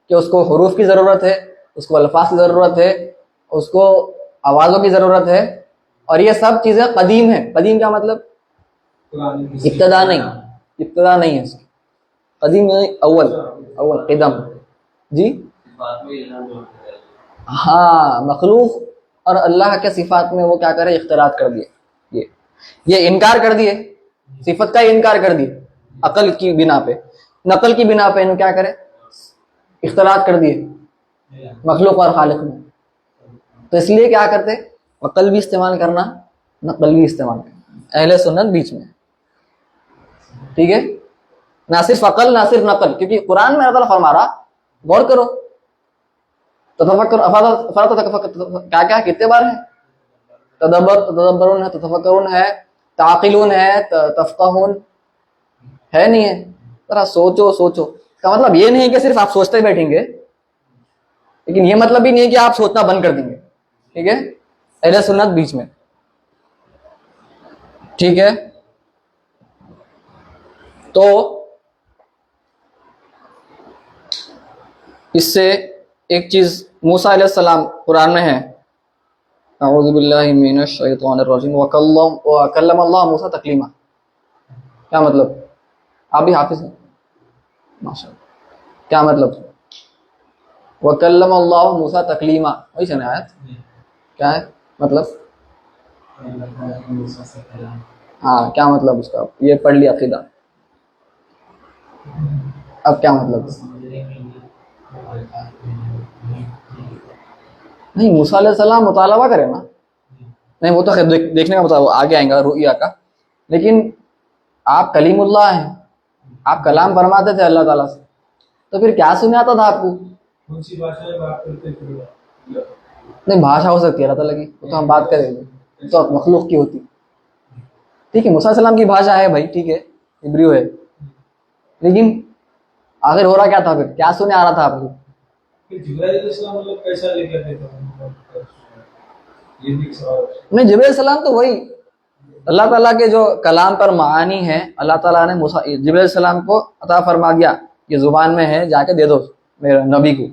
कि उसको हरूफ की ज़रूरत है, उसको अल्फाज की ज़रूरत है, उसको आवाज़ों की ज़रूरत है, और ये सब चीज़ें कदीम है। कदीम क्या मतलब? इब्तदा नहीं, इब्तदा नहीं है इसकी। कदीम यानी अव्वल, अव्वल क़िदम जी। हाँ, मखलूक और अल्लाह के सिफात में वो क्या करे, इख्तिलात कर दिए, ये इनकार कर दिए, सिफत का इनकार कर दिए अकल की बिना पे, नकल की बिना पे इन्होंने क्या करे, इख्तिलात कर दिए मखलूक और खालिक में। तो इसलिए क्या करते, अकल भी इस्तेमाल करना, नकल भी इस्तेमाल करना, अहले सुन्नत बीच में, ठीक है। ना सिर्फ अकल ना सिर्फ नकल, क्योंकि कुरान में अल्लाह फरमा रहा, गौर करो, क्या क्या कितने बार है, तदब्बरुन है, तफक्कुरुन है, ताक़िलून है, तफ़क़हून है, नहीं है। जरा सोचो सोचो, का मतलब ये नहीं कि सिर्फ आप सोचते बैठेंगे, लेकिन ये मतलब भी नहीं है कि आप सोचना बंद कर देंगे, ठीक है। अहले सुन्नत बीच में, ठीक है। तो इससे एक चीज मूसा अलैहिस्सलाम कुरान में है, अऊज़ु बिल्लाहि मिनश शैतानिर रजीम, व कल्लम अल्लाह मूसा तकलीमा। क्या मतलब? आप भी हाफिज हैं माशाअल्लाह। क्या मतलब? व कल्लम अल्लाह मूसा तकलीमा, वही से आयत क्या है मतलब? हाँ, क्या मतलब उसका? ये पढ़ लिया अकीदा, अब क्या मतलब? नहीं, मूसा अलैहिस्सलाम मुतालबा करे ना, नहीं वो तो खैर देखने का बताओ, आगे आएगा रुइया का। लेकिन आप कलीमुल्लाह हैं, आप कलाम फरमाते थे अल्लाह ताला से, तो फिर क्या सुने आता था आपको? कौन सी भाषा में बात करते थे? नहीं, भाषा हो सकती है अल्लाह ताला की, वो तो हम बात करेंगे, तो मखलूक की होती, ठीक है। मूसा अलैहिस्सलाम की भाषा है भाई, ठीक है, इब्रियो है, लेकिन आखिर हो रहा क्या था, फिर क्या सुने आ रहा था आपको? जिब्राइल अलैहिस्सलाम मतलब कैसा लेकर थे? ये भी सवाल है। नहीं, जिब्राइल सलाम तो वही अल्लाह ताला के जो कलाम पर मानी है, अल्लाह ताला ने मूसा जिब्राइल सलाम को अता फरमा दिया, ये जुबान में है, जाके दे दो मेरे नबी को,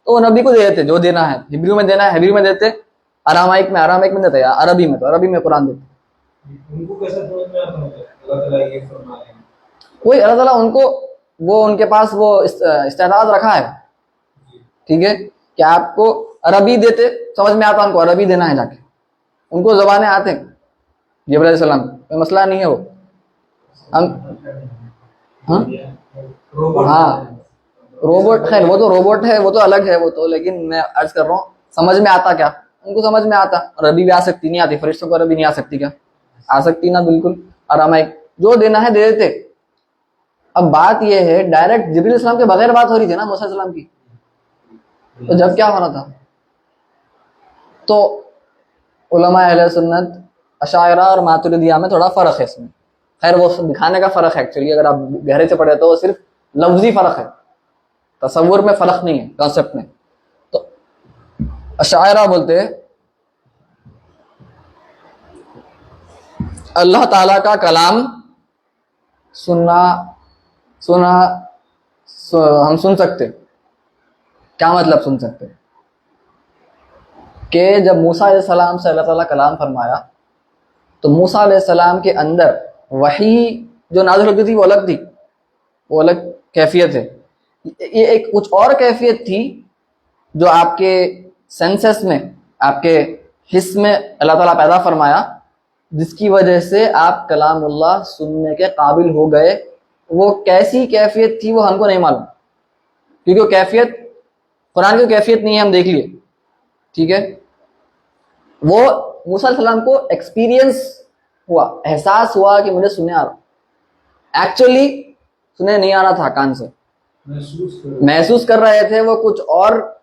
तो वो नबी को दे देते, जो देना है हिब्रू में देना है हिब्रू में देते, अरामाइक में देते, या अरबी में तो अरबी में कुरान देते। उनको कैसा समझ में आता है अल्लाह ताला ये फरमा रहे हैं? वही अल्लाह ताला उनको, वो उनके पास वो इस्तेदाद रखा है, ठीक है, कि आपको अरबी देते, समझ में आता, उनको अरबी देना है जाके, उनको ज़बानें आते हैं जिब्राइल सलाम, कोई मसला नहीं है वो। हम हाँ, रोबोट, खैर वो तो रोबोट है, वो तो अलग है वो तो, लेकिन मैं अर्ज कर रहा हूँ समझ में आता क्या, उनको समझ में आता। अरबी भी आ सकती, नहीं आती, फरिश्तों को अरबी नहीं आ सकती क्या? आ सकती ना, बिल्कुल। अरामाइक जो देना है दे देते। अब बात ये है, डायरेक्ट जिब्रील सलाम के बगैर बात हो रही थी ना मूसा सलाम की, तो जब क्या हो रहा था? तो उलमा अहले सुन्नत अशायरा और मातुरिदिया में थोड़ा फर्क है इसमें, खैर वो दिखाने का फर्क है एक्चुअली, अगर आप गहरे से पढ़े तो वो सिर्फ लफ्जी फर्क है, तसव्वुर में फर्क नहीं है, कॉन्सेप्ट में। तो अशायरा बोलते हैं अल्लाह ताला का कलाम हम सुन सकते। क्या मतलब सुन सकते? कि जब मूसा अलैहिस्सलाम से अल्लाह ताला कलाम फरमाया, तो मूसा अलैहिस्सलाम के अंदर वही जो नाज़िल होती थी वो अलग थी, वो अलग कैफियत है। ये एक कुछ और कैफियत थी जो आपके सेंसेस में, आपके हिस्स में अल्लाह ताला पैदा फरमाया, जिसकी वजह से आप कलामुल्लाह सुनने के काबिल हो गए। वो कैसी कैफियत थी वो हमको नहीं मालूम, क्योंकि वो कैफियत कुरान की कैफियत नहीं है, हम देख लिए, ठीक है। वो मूसा अलैहिस्सलाम को एक्सपीरियंस हुआ, एहसास हुआ कि मुझे सुने आ रहा, एक्चुअली सुने नहीं आ रहा था, कान से महसूस कर रहे थे वो कुछ और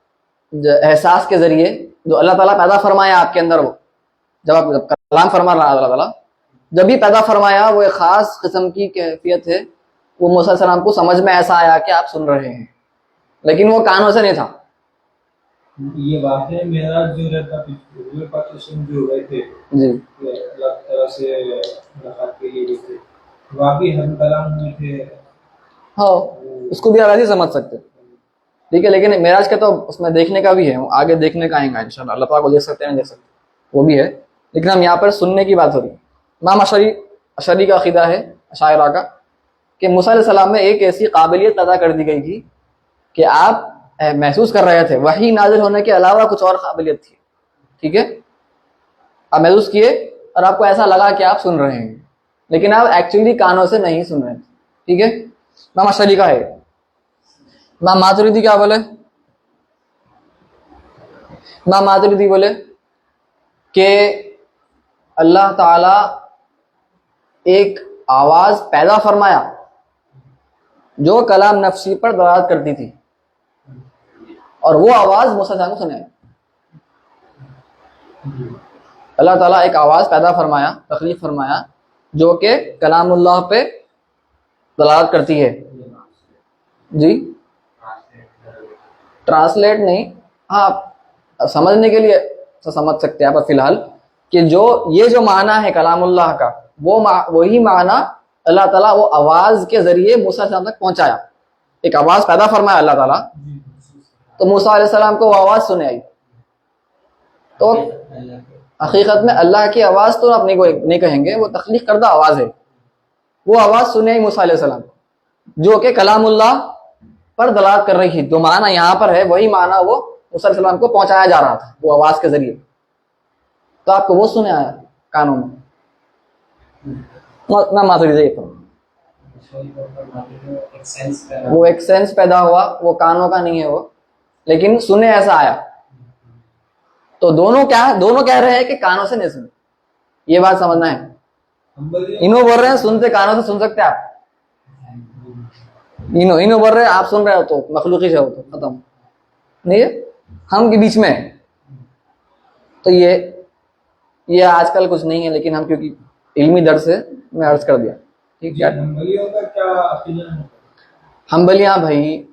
एहसास के जरिए जो अल्लाह ताला पैदा फरमाया आपके अंदर। वो जब आप कलाम फरमा रहा अल्लाह ताला, जब भी पैदा फरमाया, वो एक खास किस्म की कैफियत है। वो मूसा अलैहिस्सलाम को समझ में ऐसा आया कि आप सुन रहे हैं, लेकिन वो कानों से नहीं था। ये वाकई मेरा जो रहता पाकिस्तान जो हुए थे जी, अल्लाह ताला से मुलाकात के लिए गए थे, वाकई हम कलाम में थे। हाँ, उसको भी आप ऐसे ही समझ सकते हैं, ठीक है। लेकिन मेराज का तो उसमें देखने का भी है, वो आगे देखने का आएगा इंशाल्लाह, अल्लाह पाक को देख सकते हैं, नहीं देख सकते, वो भी है। लेकिन हम यहाँ पर सुनने की बात हो रही है। इमाम अशरी का अकीदा है, अशायरा का, कि मूसा अलैहिस्सलाम में एक ऐसी काबिलियत पैदा कर दी गई थी कि आप महसूस कर रहे थे, वही नाजिल होने के अलावा कुछ और काबिलियत थी, ठीक है। आप महसूस किए और आपको ऐसा लगा कि आप सुन रहे हैं, लेकिन आप एक्चुअली कानों से नहीं सुन रहे थे, ठीक है। इमाम अशरी का है। इमाम मातुरिदी क्या बोले? इमाम मातुरिदी बोले कि अल्लाह ताला एक आवाज पैदा फरमाया जो कलाम नफ्सी पर दलालत करती थी, और वो आवाज मूसा अलैहिस्सलाम को सुनाई। अल्लाह ताला एक आवाज पैदा फरमाया, तख्लीक फरमाया, जो कि कलामुल्लाह पे दलालत करती है। जी, ट्रांसलेट नहीं, हाँ समझने के लिए तो समझ सकते हैं आप फिलहाल, कि जो ये जो माना है कलामुल्लाह का, वो वही माना अल्लाह ताला वो आवाज के जरिए मूसा अलैहिस्सलाम तक पहुंचाया। एक आवाज पैदा फरमाया अल्लाह ताला, तो मूसा अलैहिस्सलाम को वो आवाज सुने आई। तो हकीकत में अल्लाह की आवाज तो आप नहीं कहेंगे, वो तख्लीक करदा आवाज है। वो आवाज सुने आई मूसा अलैहिस्सलाम को, जो कि कलामुल्लाह पर दलालत कर रही थी। जो माना यहाँ पर है वही माना वो मूसा अलैहिस्सलाम को पहुंचाया जा रहा था, वो आवाज के जरिए। तो आपको वो सुने आया कानों में। ना मातुरिदी वो एक सेंस पैदा हुआ, वो कानों का नहीं है वो, लेकिन सुने ऐसा आया। तो दोनों कह रहे हैं कि कानों से नहीं सुने, ये बात समझना है। इन्हों बोल रहे हैं सुनते कानों से सुन सकते हैं आप, इन्हों बोल रहे हैं आप सुन रहे हो तो मखलूकी से हो, तो खत्म नहीं है, हम के बीच में है। तो ये आजकल कुछ नहीं है, लेकिन हम क्योंकि इल्मी दर से मैं अर्ज कर दिया, ठीक है। हम्बलियां भाई,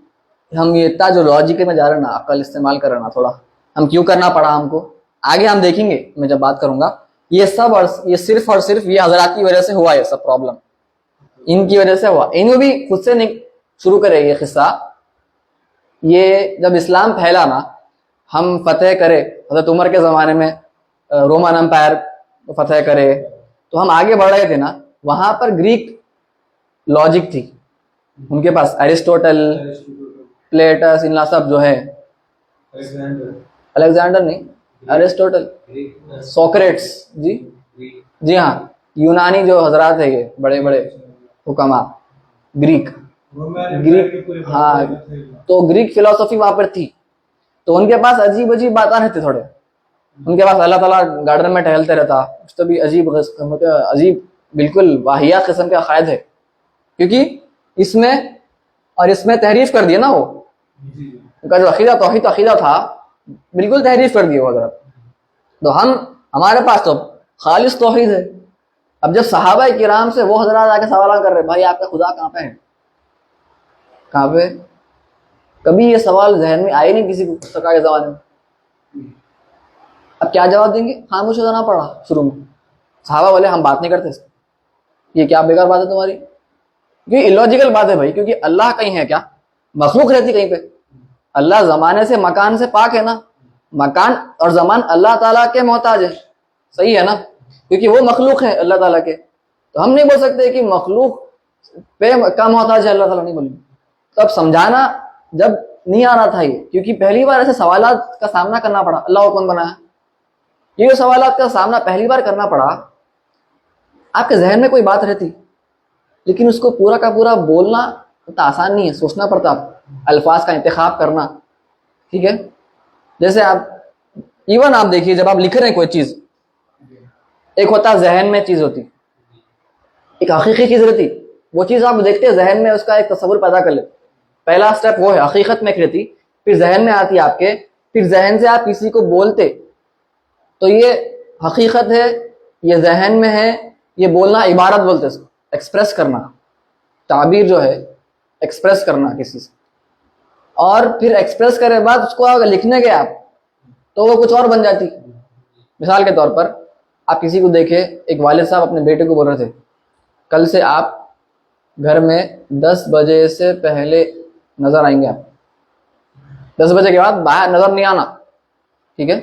हम ये इतना जो लॉजिक में जा रहे हैं ना, अकल इस्तेमाल कर रहे हैं ना थोड़ा, हम क्यों करना पड़ा हमको, आगे हम देखेंगे, मैं जब बात करूंगा। ये सब और ये सिर्फ और सिर्फ ये हजरात की वजह से हुआ, ये सब प्रॉब्लम इनकी वजह से हुआ। इन्हों भी खुद से नहीं शुरू करे ये किस्सा। ये जब इस्लाम फैला ना, हम फतेह करे हज़रत उमर के ज़माने में, रोमन एम्पायर फतेह करे, तो हम आगे बढ़ रहे थे ना, वहां पर ग्रीक लॉजिक थी उनके पास, एरिस्टोटल, प्लेटस, इनला सब जो है, अलेक्जेंडर नहीं, एरिस्टोटल, सोक्रेट्स, जी हाँ, यूनानी जो हजरात है, ये बड़े बड़े हुक्मा, ग्रीक, हाँ, तो ग्रीक फिलोसफी वहां पर थी। तो उनके पास अजीब अजीब बातें रहती थोड़े, उनके पास अल्लाह ताला गार्डन में टहलते रहता, तो भी अजीब बिल्कुल वाहियात किस्म का अकायद है, क्योंकि इसमें तहरीफ कर दिया ना, वो उनका जो अकीदा था बिल्कुल तहरीफ कर दिया वो हजरत। तो हमारे पास तो खालिस तौहीद है। अब जब सहाबा किराम से वो हजरात आके सवाल कर रहे, भाई आपका खुदा कहाँ पे है, कहाँ पे? कभी ये सवाल जहन में आए नहीं किसी को सरकार के जमाने में। अब क्या जवाब देंगे? खामोश हो जाना पड़ा शुरू में। सहाबा बोले हम बात नहीं करते, ये क्या बेकार बात है तुम्हारी, क्योंकि इलॉजिकल बात है भाई, क्योंकि अल्लाह कहीं है क्या? मखलूक रहती कहीं पे? अल्लाह जमाने से मकान से पाक है ना, मकान और जमान अल्लाह ताला के मोहताज है, सही है ना, क्योंकि वो मखलूक है अल्लाह ताला के। तो हम नहीं बोल सकते कि मखलूक पे का मोहताज है अल्लाह ताला, नहीं बोलेंगे। तो अब समझाना जब नहीं आ रहा था ये, क्योंकि पहली बार ऐसे सवालात का सामना करना पड़ा, अल्लाह को कौन बनाया, ये सवालात का सामना पहली बार करना पड़ा। आपके जहन में कोई बात रहती, लेकिन उसको पूरा का पूरा बोलना इतना आसान नहीं है, सोचना पड़ता, अल्फाज का इंतखाब करना, ठीक है। जैसे आप देखिए, जब आप लिख रहे हैं कोई चीज, एक होता जहन में चीज होती, एक हकीकी चीज रहती, वो चीज आप देखते हैं जहन में, उसका एक तस्वुर पैदा कर ले, पहला स्टेप वो है, हकीकत में एक रहती, फिर जहन में आती आपके, फिर जहन से आप किसी को बोलते, तो ये हकीकत है, ये जहन में है, ये बोलना इबारत बोलते हैं, एक्सप्रेस करना, ताबीर जो है एक्सप्रेस करना किसी से, और फिर एक्सप्रेस करे बाद उसको अगर लिखने गए आप, तो वो कुछ और बन जाती। मिसाल के तौर पर आप किसी को देखे, एक वालिद साहब अपने बेटे को बोल रहे थे, कल से आप घर में 10 बजे से पहले नजर आएंगे आप। 10 बजे के बाद बाहर नजर नहीं आना, ठीक है।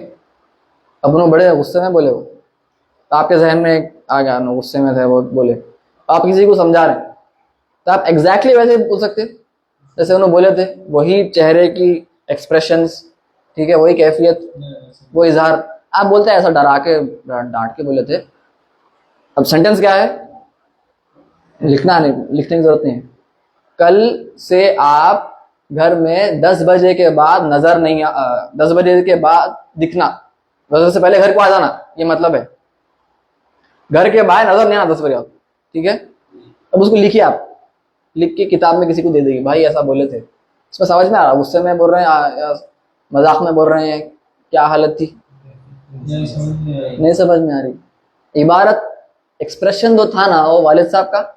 अपनों बड़े गुस्से में बोले, वो तो आपके जहन में एक आ गया, ना गुस्से में थे वो बोले, आप किसी को समझा रहे हैं तो आप एग्जैक्टली वैसे बोल सकते जैसे उन्होंने बोले थे, वही चेहरे की एक्सप्रेशंस, ठीक है, वही कैफियत, वो इजहार आप बोलते हैं, ऐसा डरा के डांट के बोले थे। अब सेंटेंस क्या है, लिखना नहीं, लिखने की जरूरत नहीं है। कल से आप घर में 10 बजे के बाद नजर नहीं 10 बजे के बाद दिखना, 10 बजे से पहले घर को आ जाना, ये मतलब है। घर के बाहर नजर नहीं आना 10 बजे आप, ठीक है। अब उसको लिखिए आप, लिख के किताब में किसी को दे देगी, भाई ऐसा बोले थे। इसमें समझ में आ रहा, गुस्से में बोल रहे हैं या मजाक में बोल रहे हैं, क्या हालत थी, नहीं समझ में आ रही। इबारत एक्सप्रेशन जो था ना वो वालिद साहब का,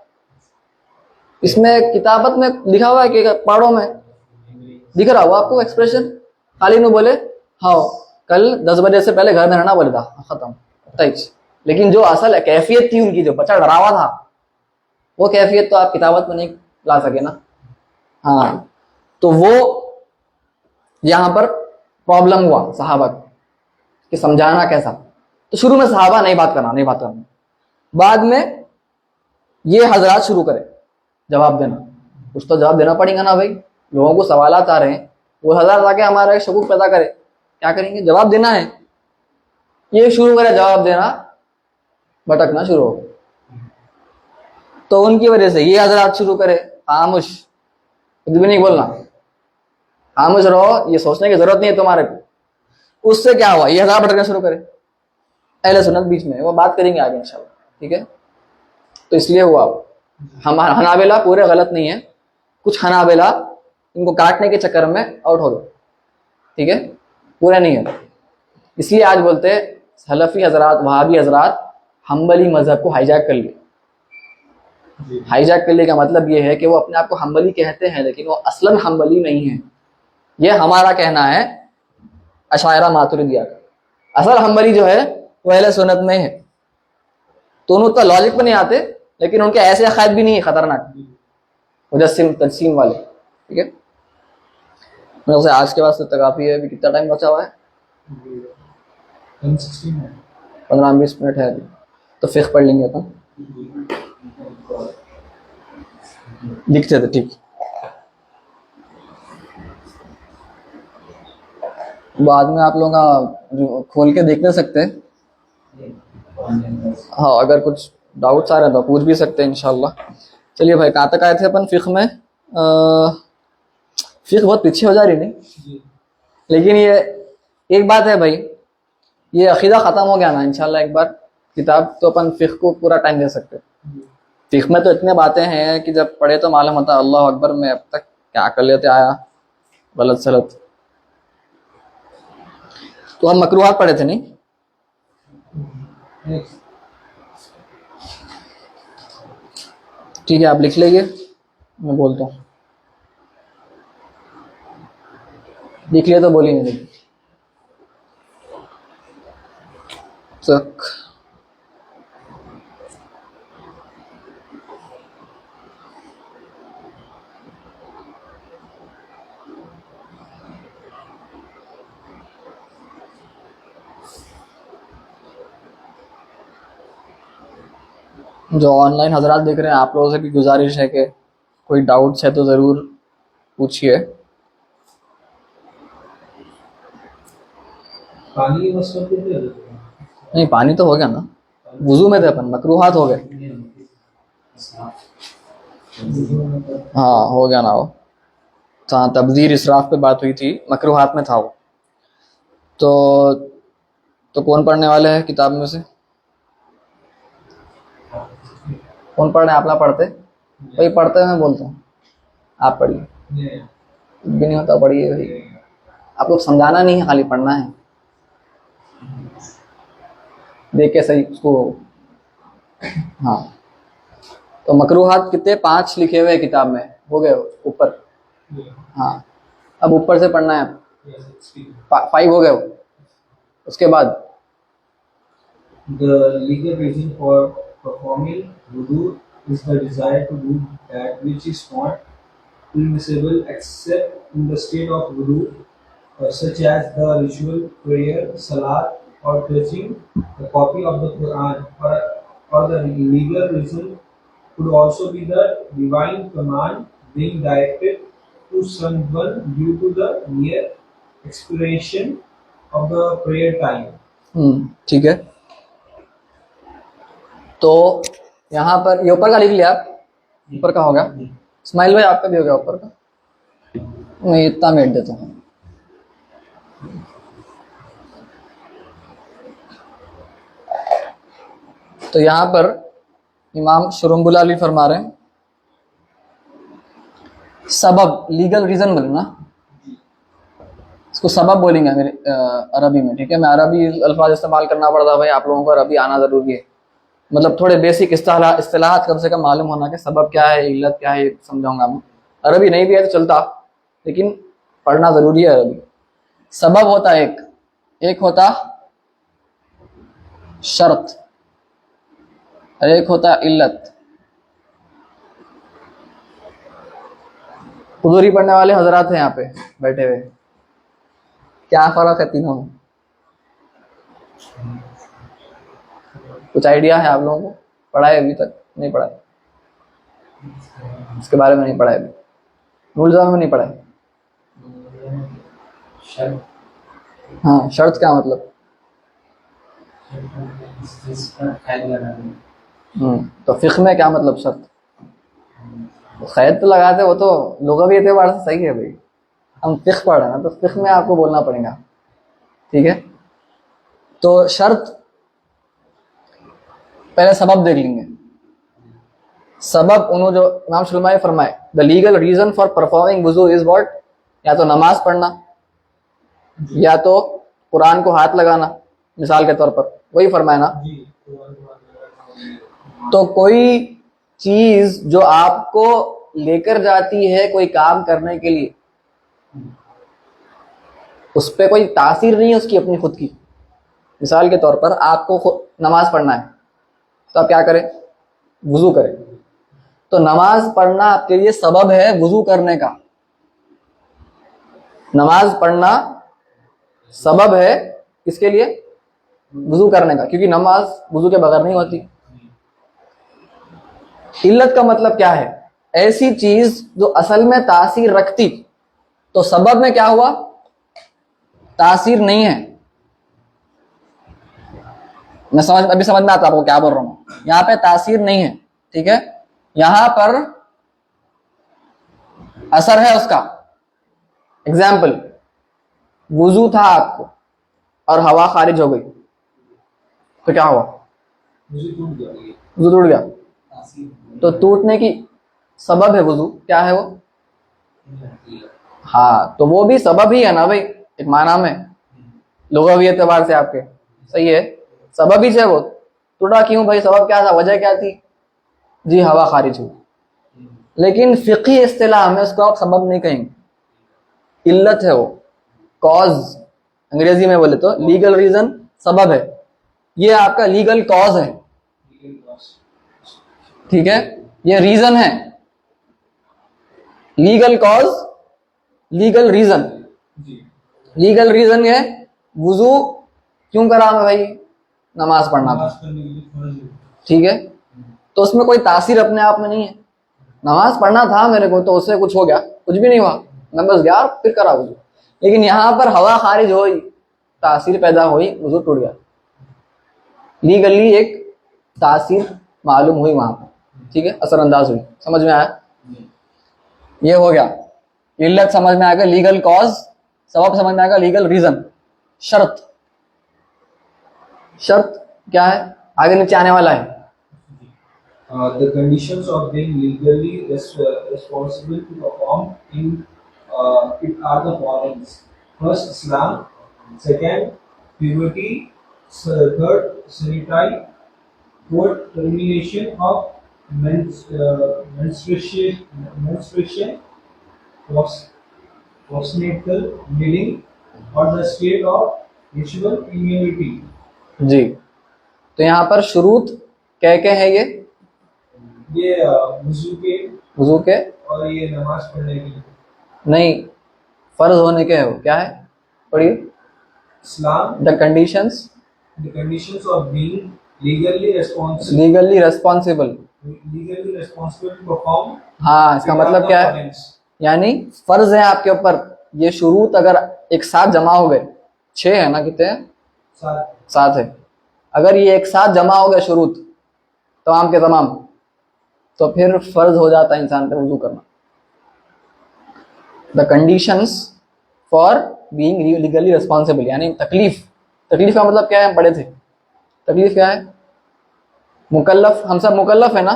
इसमें किताबत में लिखा हुआ है कि पढ़ो में दिख रहा हुआ आपको एक्सप्रेशन, खाली में बोले हाँ कल 10 बजे से पहले घर में रहना बोले था, खत्म तैच। लेकिन जो असल कैफियत थी उनकी, जो बच्चा डरा हुआ था, वो कैफियत तो आप किताबत में नहीं ला सके ना। हाँ, तो वो यहाँ पर प्रॉब्लम हुआ सहाबा कि समझाना कैसा। तो शुरू में सहाबा नहीं बात करना, बाद में ये हजरात शुरू करे जवाब देना। कुछ तो जवाब देना पड़ेगा ना भाई, लोगों को सवालात आ रहे हैं, वो हजरात आके हमारा एक शकूक पैदा करे, क्या करेंगे, जवाब देना है। ये शुरू करे जवाब देना, भटकना शुरू हो। तो उनकी वजह से ये हजरात शुरू करे खामोश, कुछ भी नहीं बोलना, खामोश रहो, ये सोचने की जरूरत नहीं है तुम्हारे को। उससे क्या हुआ, ये हजरात भटकना शुरू करे, अहले सुन्नत बीच में, वो बात करेंगे आगे इंशाल्लाह, ठीक है। तो इसलिए हुआ, हम हनाबिला पूरे गलत नहीं है, कुछ हनाबिला इनको काटने के चक्कर में आउट हो गए, ठीक है, पूरे नहीं है। इसलिए आज बोलते हैं सलफी हजरात, वहाबी हजरात हम्बली मजहब को हाईजैक कर लिए। हाईजैक करने का मतलब ये है कि वो अपने आप को हम्बली कहते हैं, लेकिन वो असलन हम्बली नहीं है। ये हमारा कहना है अशायरा मातुरिदिया का। असल हम्बली जो है वो अहले सुन्नत में है। दोनों उतना लॉजिक में नहीं आते, लेकिन उनके ऐसे अकायद भी नहीं है खतरनाक, मुजस्सिम तजसीम वाले, ठीक है। मेरे से आज के वास्ते तो काफी है। अभी कितना टाइम बचा हुआ है, 15-20 मिनट है अभी, तो फिक्र पढ़ लेंगे अपन, लिखते थे, ठीक। बाद में आप लोग खोल के देख नहीं सकते, हाँ, अगर कुछ डाउट्स आ रहे हैं तो पूछ भी सकते हैं इंशाल्लाह। चलिए भाई, कहाँ तक आए थे अपन फिक्र में? फिक्र बहुत पीछे हो जा रही नहीं, लेकिन ये एक बात है भाई, ये अकीदा ख़त्म हो गया ना इंशाल्लाह एक बार किताब, तो अपन फिक्र को पूरा टाइम दे सकते हैं। फिक्र में तो इतने बातें हैं कि जब पढ़े तो मालूम होता है अल्लाह अकबर, में अब तक क्या कर लेते आया गलत सलत। तो हम मकरूहात पढ़े थे नहीं, ठीक है, आप लिख लीजिए, मैं बोलता हूँ। लिख लिया तो बोलिए नहीं तक। जो ऑनलाइन हजरात देख रहे हैं, आप लोगों से भी गुजारिश है कि कोई डाउट्स है तो ज़रूर पूछिए। पानी नहीं, पानी तो हो गया ना, वुजू में थे अपन, मकरूहात हो गए। हाँ, हो गया ना वो, तो तबजीर इसराफ पे बात हुई थी, मकरूहात में था वो। तो कौन पढ़ने वाले हैं किताब में से? कौन पढ़ रहे हैं? आप ना पढ़ते भाई, पढ़ते मैं बोलता हूँ, आप पढ़िए, भी नहीं होता पढ़िए भाई। आपको समझाना नहीं है, खाली पढ़ना है, देख के सही उसको। हाँ, तो मकरूहात कितने? 5 लिखे हुए हैं किताब में, हो गए ऊपर। हाँ, अब ऊपर से पढ़ना है, 5 हो गए। उसके बाद The legal reason for performing wudu is the desire to do that which is not permissible except in the state of wudu, such as the ritual prayer, salat, or touching the copy of the Quran, or the legal reason could also be the divine command being directed to someone due to the near expiration of the prayer time. ठीक है। तो यहाँ पर ये ऊपर का लिख लिया आप, ऊपर का हो गया। इस्माइल भाई आपका भी हो गया ऊपर का, मैं इतना मेट देता हूँ। तो यहाँ पर इमाम शुरुम्बुलाली फरमा रहे हैं सबब, लीगल रीजन बोले ना, इसको सबब बोलेंगे मेरे अरबी में, ठीक है। मैं अरबी अल्फाज इस्तेमाल करना पड़ता है भाई, आप लोगों को अरबी आना ज़रूरी है, मतलब थोड़े बेसिक इस्तिलाहात कम से कम मालूम होना कि सबब क्या है, इल्लत क्या है, ये समझाऊंगा मैं। अरबी नहीं भी है तो चलता, लेकिन पढ़ना ज़रूरी है अरबी। सबब होता है एक होता शर्त, एक होता इल्लत। हुजूरी पढ़ने वाले हजरात हैं यहाँ पे बैठे हुए, क्या फर्क है तीनों में? कुछ आइडिया है आप लोगों को? पढ़ा है अभी तक? नहीं पढ़ा है, इसके बारे में नहीं पढ़ा है अभी, मुल्ज़म में नहीं पढ़ा है। हाँ, शर्त क्या मतलब? तो फिक्र में क्या मतलब शर्त? खैर तो लगाते, वो तो लुग़वी एतबार से सही है भाई, हम फिक्र पढ़ रहे हैं तो फिक्र में आपको बोलना पड़ेगा, ठीक है। तो शर्त पहले सबब देख लेंगे। सबब उन्होंने जो इमाम शुरुमाई फरमाए, the legal reason for performing वुजू इज व्हाट, या तो नमाज पढ़ना, या तो कुरान को हाथ लगाना, मिसाल के तौर पर, वही फरमाया ना। तो कोई चीज जो आपको लेकर जाती है कोई काम करने के लिए, उस पर कोई तासीर नहीं है उसकी अपनी खुद की। मिसाल के तौर पर आपको नमाज पढ़ना है, तो आप क्या करें? वुजू करें। तो नमाज पढ़ना आपके लिए सबब है वुजू करने का। नमाज पढ़ना सबब है किसके लिए? वुजू करने का, क्योंकि नमाज वुजू के बगैर नहीं होती। इल्लत का मतलब क्या है? ऐसी चीज जो असल में तासीर रखती, तो सबब में क्या हुआ? तासीर नहीं है। मैं अभी समझ में आता आपको क्या बोल रहा हूं। यहां पे तासीर नहीं है, ठीक है। यहां पर असर है उसका। एग्जाम्पल, वुजू था आपको और हवा खारिज हो गई, तो क्या हुआ? वुजू टूट गया। तो टूटने की सबब है वुजू, क्या है वो? हाँ, तो वो भी सबब ही है ना भाई, एक माना में, लुग़वी एतबार से आपके सही है, सबब ही है वो। टूटा क्यों भाई? सबब क्या था, वजह क्या थी? जी हवा खारिज हुई। लेकिन फिक़ही इस्तिलाह में उसको आप सबब नहीं कहेंगे, इल्लत है वो, कॉज अंग्रेजी में बोले तो लीगल रीजन सबब है, ये आपका लीगल कॉज है, ठीक है। ये रीजन है, legal cause, legal reason. Legal reason है वुजू क्यों करा मैं भाई? नमाज पढ़ना था, ठीक है। तो उसमें कोई तासीर अपने आप में नहीं है। नमाज पढ़ना था मेरे को, तो उससे कुछ हो गया? कुछ भी नहीं हुआ, मैं बस गया फिर करा वुजू। लेकिन यहाँ पर हवा खारिज हुई, तासीर पैदा हुई, वुजू टूट गया। लीगली एक तासीर मालूम हुई वहां पर, ठीक है, असरअंदाज हुई। समझ में आया? ये हो गया इल्लत, समझ में आएगा। लीगल कॉज, सबब समझ में आएगा। लीगल रीजन, शर्त। शर्त क्या है? आगे नीचे आने वाला है। The conditions of being legally responsible to perform in it are the following: first, Islam; second, puberty; third, sanitary; fourth, termination of menstruation, postnatal bleeding, or the state of ritual immunity. जी, तो यहाँ पर शुरूत क्या क्या है? ये ये वजू के और ये नमाज पढ़ने के लिए नहीं, फर्ज होने के है वो, क्या है, पढ़िए। Islam the conditions the conditions of being legally responsible legally responsible to perform. हाँ, इसका मतलब क्या है, यानी फर्ज है आपके ऊपर, ये शुरूत अगर एक साथ जमा हो गए, 6 है ना, कितने हैं, 7 है, अगर ये एक साथ जमा हो गए शुरूत तमाम के तमाम, तो फिर फर्ज हो जाता है इंसान पे वजू करना। The conditions for being legally responsible, यानी तकलीफ का मतलब क्या है, हम पढ़े थे, तकलीफ क्या है, मुकल्लफ, हम सब मुकल्लफ है ना,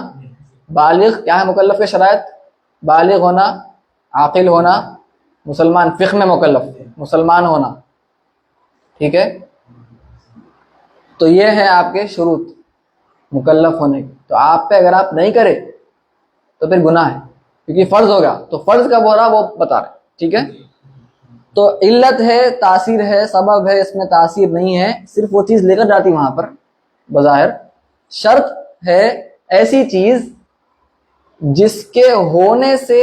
बालिग क्या है, मुकल्लफ के शरायत, बालिग होना, आकिल होना, मुसलमान, फिक्र में मुकल्लफ, मुसलमान होना, ठीक है। तो ये है आपके शुरूत मुकल्लफ होने की। तो आप पे अगर आप नहीं करे तो फिर गुनाह है, क्योंकि फर्ज होगा, तो फर्ज कब हो रहा वो बता रहे, ठीक है। तो इल्लत है, तासीर है, सबब है, इसमें तासीर नहीं है, सिर्फ वो चीज लेकर जाती वहां पर बज़ाहिर। शर्त है ऐसी चीज जिसके होने से,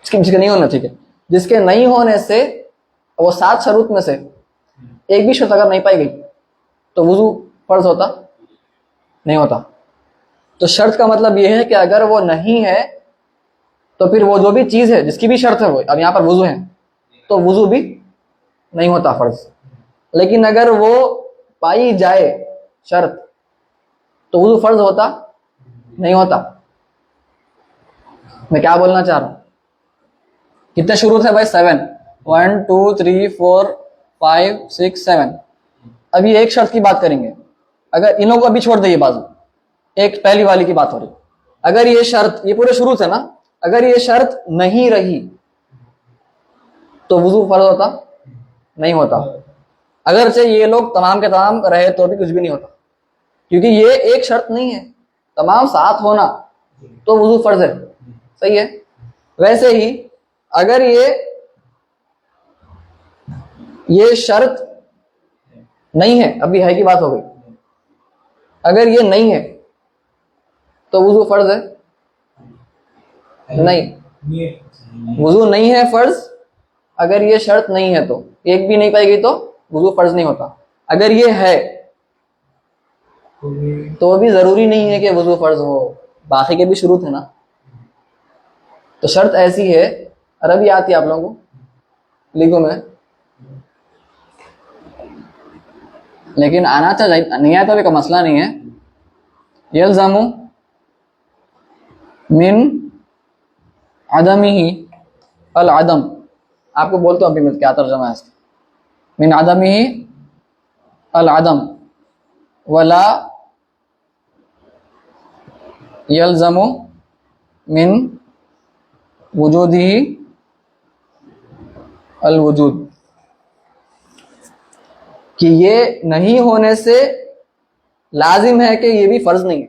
जिसके नहीं होना, ठीक है, जिसके नहीं होने से, वो 7 शरूत में से एक भी शर्त अगर नहीं पाई गई तो वुजू फर्ज होता नहीं होता। तो शर्त का मतलब यह है कि अगर वो नहीं है तो फिर वो जो भी चीज है जिसकी भी शर्त है, वो अब यहाँ पर वुजू है, तो वुजू भी नहीं होता फर्ज। लेकिन अगर वो पाई जाए शर्त तो वुजू फर्ज होता नहीं होता। मैं क्या बोलना चाह रहा हूं, कितने शुरूत है भाई, 7, 1 2 3 4 5 6 7। अभी एक शर्त की बात करेंगे, अगर इन्हों को अभी छोड़ दे, बाजू एक पहली वाली की बात हो रही, अगर ये शर्त, ये पूरे शुरू से ना, अगर ये शर्त नहीं रही तो वुजू फर्ज होता नहीं होता। अगर से ये लोग तमाम के तमाम रहे तो भी कुछ भी नहीं होता, क्योंकि ये एक शर्त नहीं है, तमाम साथ होना, तो वुजू फर्ज है, सही है। वैसे ही अगर ये शर्त नहीं है, अभी है की बात हो गई, अगर ये नहीं है तो वुजू फर्ज है नहीं, वुजू नहीं है फर्ज, अगर ये शर्त नहीं है तो, एक भी नहीं पाएगी तो वुजू फर्ज नहीं होता। अगर ये है तो भी जरूरी नहीं है कि वुजू फर्ज हो, बाकी के भी शुरूत है ना। तो शर्त ऐसी है, अरबी आती है आप लोगों को, लिखो में, लेकिन आना चाहिए, नहीं आया तो का मसला नहीं है। यल्ज़मु मिन अदमिही अल अदम, आपको बोलता हूँ अभी मैं क्या तर्जमा है इसका, मिन अदमिही अल अदम वला यल्ज़मु मिन वुजूदिही अल वजूद, कि ये नहीं होने से लाजिम है कि ये भी फर्ज नहीं है।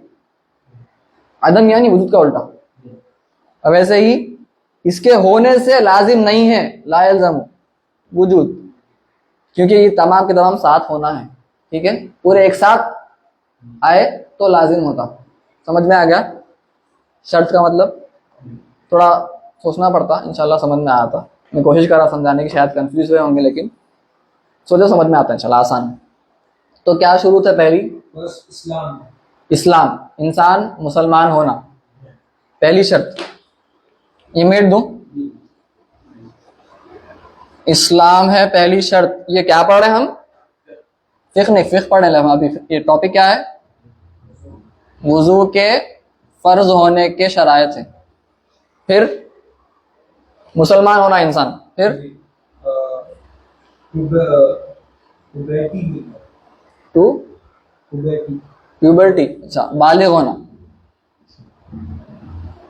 अदम यानी वजूद का उल्टा। अब ऐसे ही इसके होने से लाजिम नहीं है, ला यल्ज़मु वजूद, क्योंकि ये तमाम के तमाम साथ होना है, ठीक है, पूरे एक साथ आए तो लाजिम होता। समझ में आ गया शर्त का मतलब? थोड़ा सोचना पड़ता, इंशाल्लाह समझ में आया था। मैं कोशिश कर रहा समझाने की, शायद कंफ्यूज हुए होंगे, लेकिन सोचो समझ में आता है इंशाल्लाह, आसान है। तो क्या शुरूत है पहली? इस्लाम, इंसान मुसलमान होना, पहली शर्त। ये मेट दूं, इस्लाम है पहली शर्त। ये क्या पढ़ रहे हैं हम? फिक्र नहीं, फिक्र पढ़ने लगे अभी। ये टॉपिक क्या है? वुजू के फर्ज होने के शरायत है। फिर मुसलमान होना इंसान, फिर प्यूबर्टी, अच्छा, बालिग होना,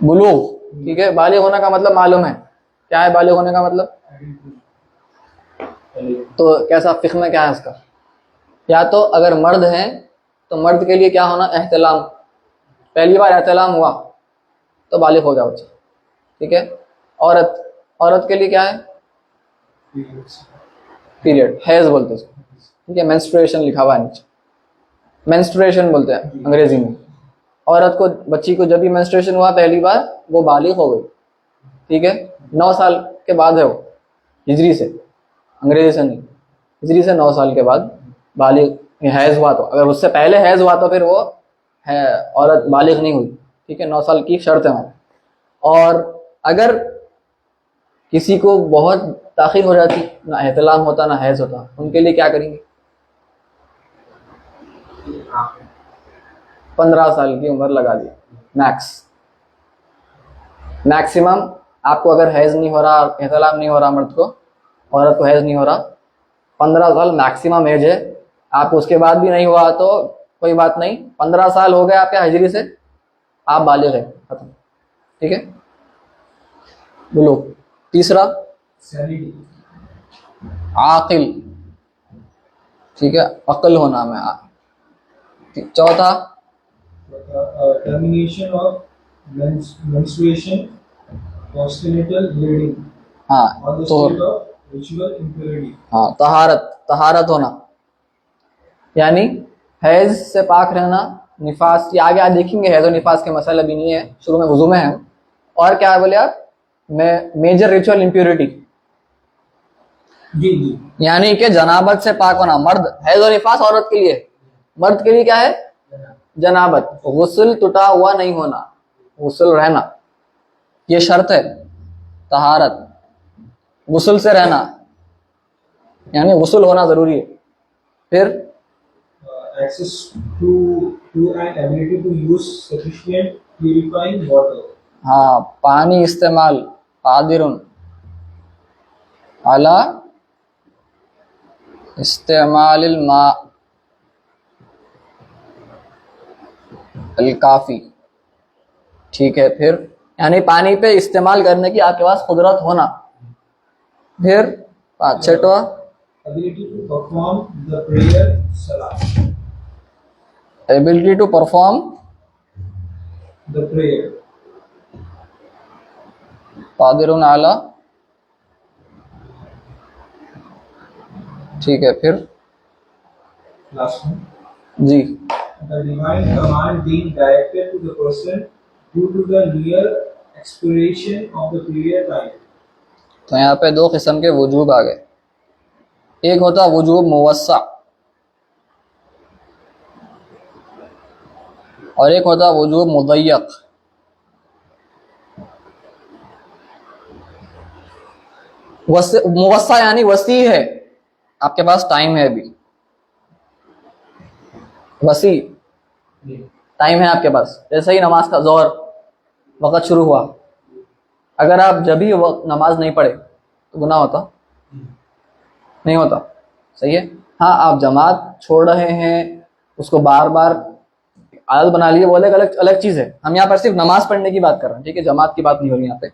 बुलूग, ठीक है। बालिग होने का मतलब मालूम है, क्या है बालिग होने का मतलब? तो कैसा फिक्र में क्या है इसका? या तो अगर मर्द हैं तो मर्द के लिए क्या होना? एहतलाम, पहली बार एहतलाम हुआ तो बालिग हो गया बच्चा, ठीक है। औरत के लिए क्या है? पीरियड, हैज बोलते हैं इसको, ठीक है। मेंस्ट्रुएशन लिखा हुआ है नीचे, मेंस्ट्रुएशन बोलते हैं अंग्रेजी में, औरत को, बच्ची को जब भी मेंस्ट्रुएशन हुआ पहली बार, वो बालिग हो गई, ठीक है। 9 साल के बाद है वो, हिजरी से, अंग्रेजी से नहीं, हिजरी से 9 साल के बाद बालिग हैज हुआ। तो अगर उससे पहले हैज हुआ तो फिर वो है औरत बालिग नहीं हुई, ठीक है। 9 साल की शर्त है वहाँ। और अगर किसी को बहुत ताखीर हो जाती, ना एहतलाम होता ना हैज होता, उनके लिए क्या करेंगे? 15 साल की उम्र लगा दी मैक्सिमम। आपको अगर हैज नहीं हो रहा, एहतलाम नहीं हो रहा मर्द को, औरत को हैज नहीं हो रहा, 15 साल मैक्सिमम एज है। आप उसके बाद भी नहीं हुआ तो कोई बात नहीं, 15 साल हो गए आपके हिजरी से, आप बालिग है, खत्म, ठीक है। बोलो तीसरा, सैनिटी, आकिल, ठीक है, अक्ल होना में। चौथा, termination of menstruation, postnatal bleeding, हाँ or the तो state of ritual impurity. हाँ तहारत होना, यानी हैज से पाक रहना, निफास, ये आगे आज देखेंगे, हैज और निफास के मसले भी नहीं है, शुरू में वुजू में है। और क्या बोले आप, मेजर रिचुअल इम्प्योरिटी, जी, यानी कि जनाबत से पाक होना। मर्द हैज और निफास औरत के लिए, मर्द के लिए क्या है? जनाबत, गुस्ल टूटा हुआ नहीं होना, गुस्ल रहना, ये शर्त है। तहारत, गुस्ल से रहना, यानी गुस्ल होना जरूरी है। फिर access to and ability to use sufficient purifying water. हाँ, पानी इस्तेमाल, कादिरुन अला इस्तेमालिल मा अल काफी, ठीक है। फिर यानी पानी पे इस्तेमाल करने की आपके पास कुदरत होना। फिर छठवा, Ability to perform the prayer salah. Ability to perform The prayer. कादिरुन अला, ठीक है। फिर Last one. Ji, The divine command being directed to the person due to the near expiration of the period time. तो यहाँ पे 2 किस्म के वजूब आ गए। एक होता वजूब मुवस्सा और एक होता वजूब मुदय्यक। मुवस्सा यानी वसी है, आपके पास टाइम है, अभी वसी टाइम है आपके पास। जैसे ही नमाज का जोहर वक़्त शुरू हुआ, अगर आप जब भी नमाज नहीं पढ़े तो गुनाह होता नहीं होता, सही है। हाँ, आप जमात छोड़ रहे हैं, उसको बार बार आदत बना लिए, वो अलग अलग चीज़ है। हम यहाँ पर सिर्फ नमाज पढ़ने की बात कर रहे हैं, ठीक है, जमात की बात नहीं हो रही यहाँ पे।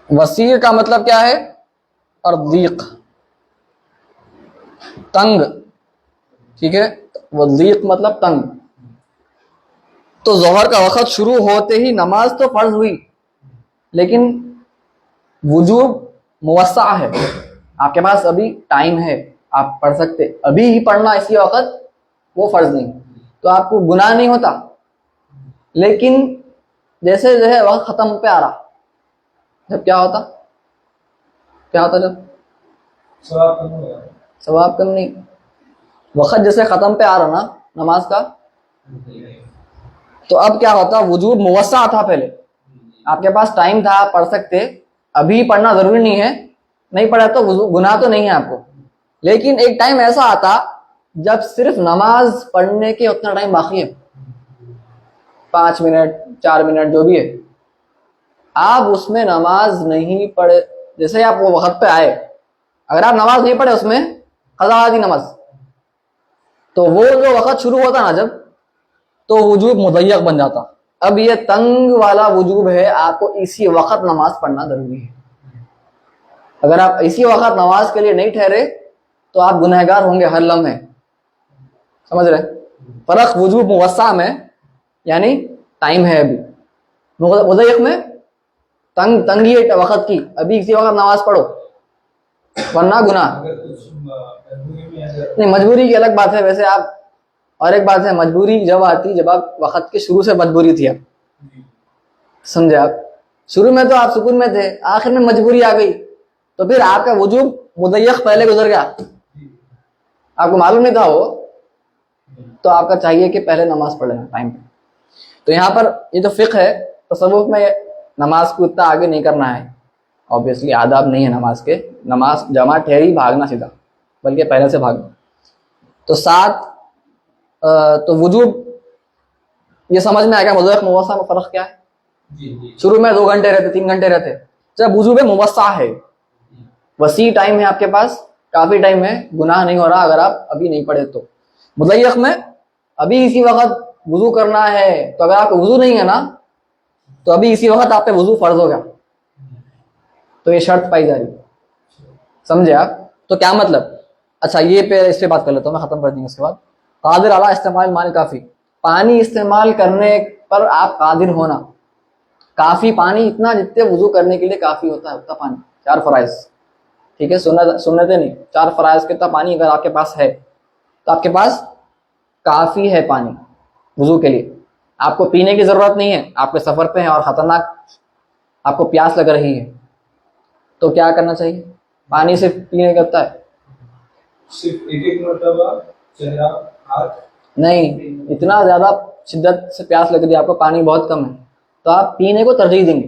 वसीर का मतलब क्या है? और दीक, तंग, ठीक है, वज़ीक मतलब तंग। तो जोहर का वक़्त शुरू होते ही नमाज तो फर्ज हुई, लेकिन वुजूब मुवस्सा है, आपके पास अभी टाइम है, आप पढ़ सकते, अभी ही पढ़ना इसी वक़्त, वो फर्ज नहीं, तो आपको गुनाह नहीं होता। लेकिन जैसे जो है वक़्त ख़त्म पे आ रहा, जब क्या होता जब सवाब कम नहीं, वक़्त जैसे ख़त्म पे आ रहा ना नमाज का, तो अब क्या होता, वजूद मुवस्सा था, पहले आपके पास टाइम था, पढ़ सकते, अभी पढ़ना जरूरी नहीं है, नहीं पढ़ा तो गुनाह तो नहीं है आपको। लेकिन एक टाइम ऐसा आता जब सिर्फ नमाज पढ़ने के उतना टाइम बाकी है, 5 मिनट 4 मिनट जो भी है, आप उसमें नमाज नहीं पढ़े, जैसे आप वो वक्त पे आए, अगर आप नमाज नहीं पढ़े उसमें कज़ा आदि नमाज, तो वो जो वक़्त शुरू होता ना जब, तो वजूब मुदय्यक बन जाता। अब ये तंग वाला वजूब है, आपको इसी वक़्त नमाज पढ़ना जरूरी है। अगर आप इसी वक़्त नमाज के लिए नहीं ठहरे तो आप गुनहगार होंगे हर लम्हे, समझ रहे? फर्क वजूब मुवस्सा में, यानी टाइम है, अभी मुदय्यक में तंगी है वक़्त की, अभी इसी वक़्त नमाज पढ़ो वरना गुनाह नहीं। मजबूरी की अलग बात है, वैसे आप और एक बात है, मजबूरी जब आती जब आप वक्त के शुरू से मजबूरी थी, आप समझे, आप शुरू में तो आप सुकून में थे, आखिर में मजबूरी आ गई, तो फिर आपका वजूब मुदय्यक पहले गुजर गया, आपको मालूम नहीं था वो, तो आपका चाहिए कि पहले नमाज पढ़ लेना टाइम पे। तो यहाँ पर ये जो फिक्र है तसव्वुफ में, नमाज को इतना आगे नहीं करना है, ऑब्वियसली आदाब नहीं है नमाज के, नमाज जमा ठहरी भागना सीधा, बल्कि पहले से भागना। तो तो वजूब ये समझ में आएगा, मुदय्यक मुवस्सा में फर्क क्या है। शुरू में 2 घंटे रहते, 3 घंटे रहते, जब वजूब मुवस्सा है, वसी टाइम है आपके पास, काफी टाइम है, गुनाह नहीं हो रहा अगर आप अभी नहीं पढ़े तो। मुदय्यक में अभी इसी वक्त वजू करना है, तो अगर आपको वजू नहीं है ना, तो अभी इसी वक्त आप पे वजू फर्ज हो गया, तो ये शर्त पाई जा रही, समझे आप। तो क्या मतलब, अच्छा ये पे इस पे बात कर लेता हूँ मैं, खत्म कर देंगे उसके बाद। कादिर अला इस्तेमाल माल काफी, पानी इस्तेमाल करने पर आप कादिर होना, काफी पानी इतना जितने वजू करने के लिए काफी होता है उतना पानी, 4 फराइज, ठीक है, सुन्नतें नहीं, 4 फराइज कितना पानी अगर आपके पास है तो आपके पास काफी है पानी वजू के लिए। आपको पीने की जरूरत नहीं है, आपके सफर पे हैं और खतरनाक आपको प्यास लग रही है, तो क्या करना चाहिए, पानी सिर्फ पीने का होता है, सिर्फ एक मरतबा चेहरा हाथ, नहीं, इतना ज्यादा शिद्दत से प्यास लग रही है आपको, पानी बहुत कम है, तो आप पीने को तरजीह देंगे,